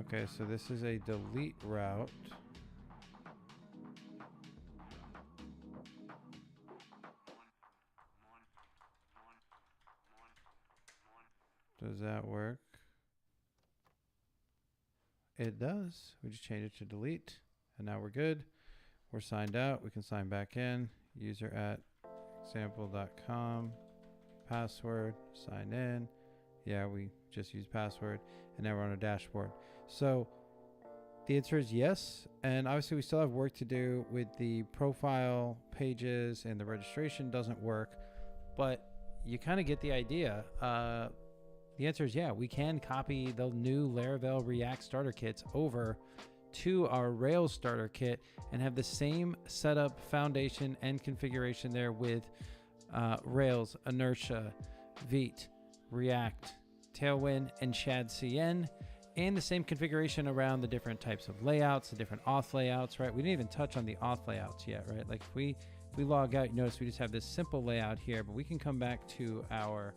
Okay, so this is a delete route. Does that work? It does. We just change it to delete, and now we're good. We're signed out. We can sign back in. User at example.com. Password. Sign in. Yeah, we just use password, and now we're on a dashboard. So the answer is yes, and obviously we still have work to do with the profile pages, and the registration doesn't work, but you kind of get the idea. The answer is yeah, we can copy the new Laravel React starter kits over to our Rails starter kit and have the same setup, foundation, and configuration there with Rails, Inertia, Vite, React, Tailwind, and shadcn, and the same configuration around the different types of layouts, the different auth layouts, right? We didn't even touch on the auth layouts yet, right? Like if we log out, you notice we just have this simple layout here, but we can come back to our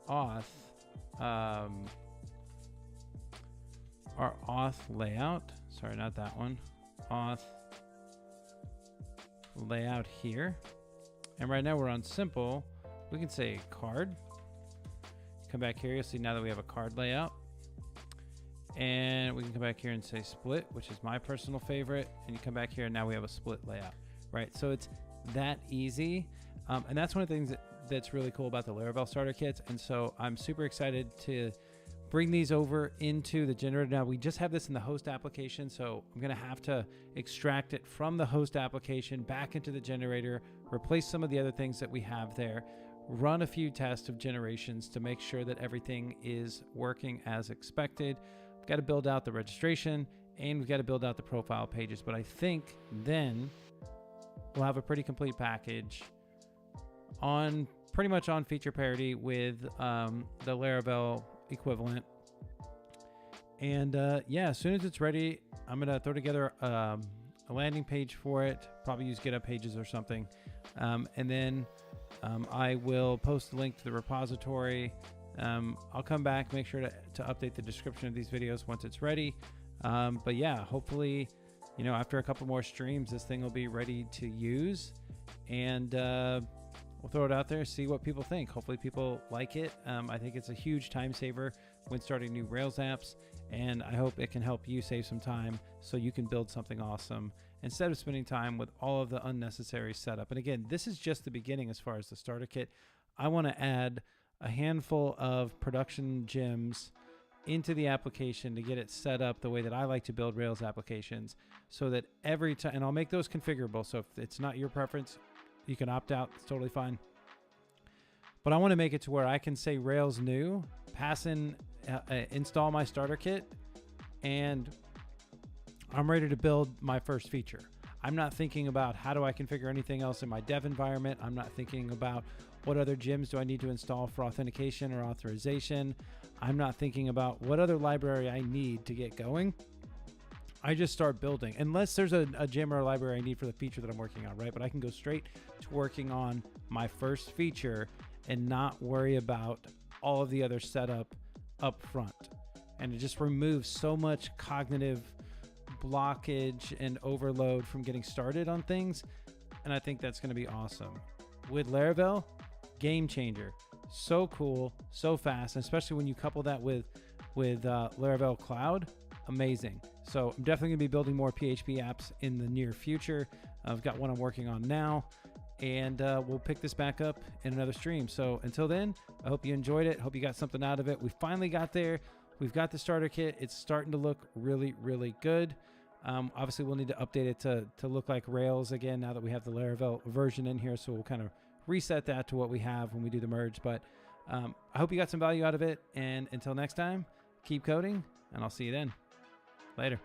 auth, our auth layout. Sorry, not that one. Auth layout here. And right now we're on simple. We can say card. Come back here, you'll see now that we have a card layout. And we can come back here and say split, which is my personal favorite. And you come back here and now we have a split layout, right? So it's that easy. And that's one of the things that's really cool about the Laravel starter kits. And so I'm super excited to bring these over into the generator. Now we just have this in the host application, so I'm gonna have to extract it from the host application back into the generator, replace some of the other things that we have there, run a few tests of generations to make sure that everything is working as expected. We've got to build out the registration and we've got to build out the profile pages, but I think then we'll have a pretty complete package on pretty much on feature parity with the Laravel equivalent. And yeah, as soon as it's ready, I'm gonna throw together a landing page for it, probably use GitHub Pages or something, and then I will post the link to the repository. I'll come back, make sure to update the description of these videos once it's ready. But yeah, hopefully, you know, after a couple more streams, this thing will be ready to use, and we'll throw it out there, see what people think. Hopefully people like it. I think it's a huge time saver when starting new Rails apps, and I hope it can help you save some time so you can build something awesome instead of spending time with all of the unnecessary setup. And again, this is just the beginning as far as the starter kit. I want to add a handful of production gems into the application to get it set up the way that I like to build Rails applications, so that every time, and I'll make those configurable, so if it's not your preference, you can opt out. It's totally fine. But I want to make it to where I can say Rails new, pass in, install my starter kit, and I'm ready to build my first feature. I'm not thinking about how do I configure anything else in my dev environment. I'm not thinking about what other gems do I need to install for authentication or authorization. I'm not thinking about what other library I need to get going. I just start building, unless there's a gem or a library I need for the feature that I'm working on, right? But I can go straight to working on my first feature and not worry about all of the other setup up front. And it just removes so much cognitive blockage and overload from getting started on things. And I think that's going to be awesome. With Laravel, game changer. So cool, so fast, and especially when you couple that with Laravel Cloud, amazing. So I'm definitely going to be building more PHP apps in the near future. I've got one I'm working on now, and we'll pick this back up in another stream. So until then, I hope you enjoyed it. Hope you got something out of it. We finally got there. We've got the starter kit. It's starting to look really, really good. Obviously, we'll need to update it to look like Rails again now that we have the Laravel version in here. So we'll kind of reset that to what we have when we do the merge. But I hope you got some value out of it. And until next time, keep coding and I'll see you then. Later.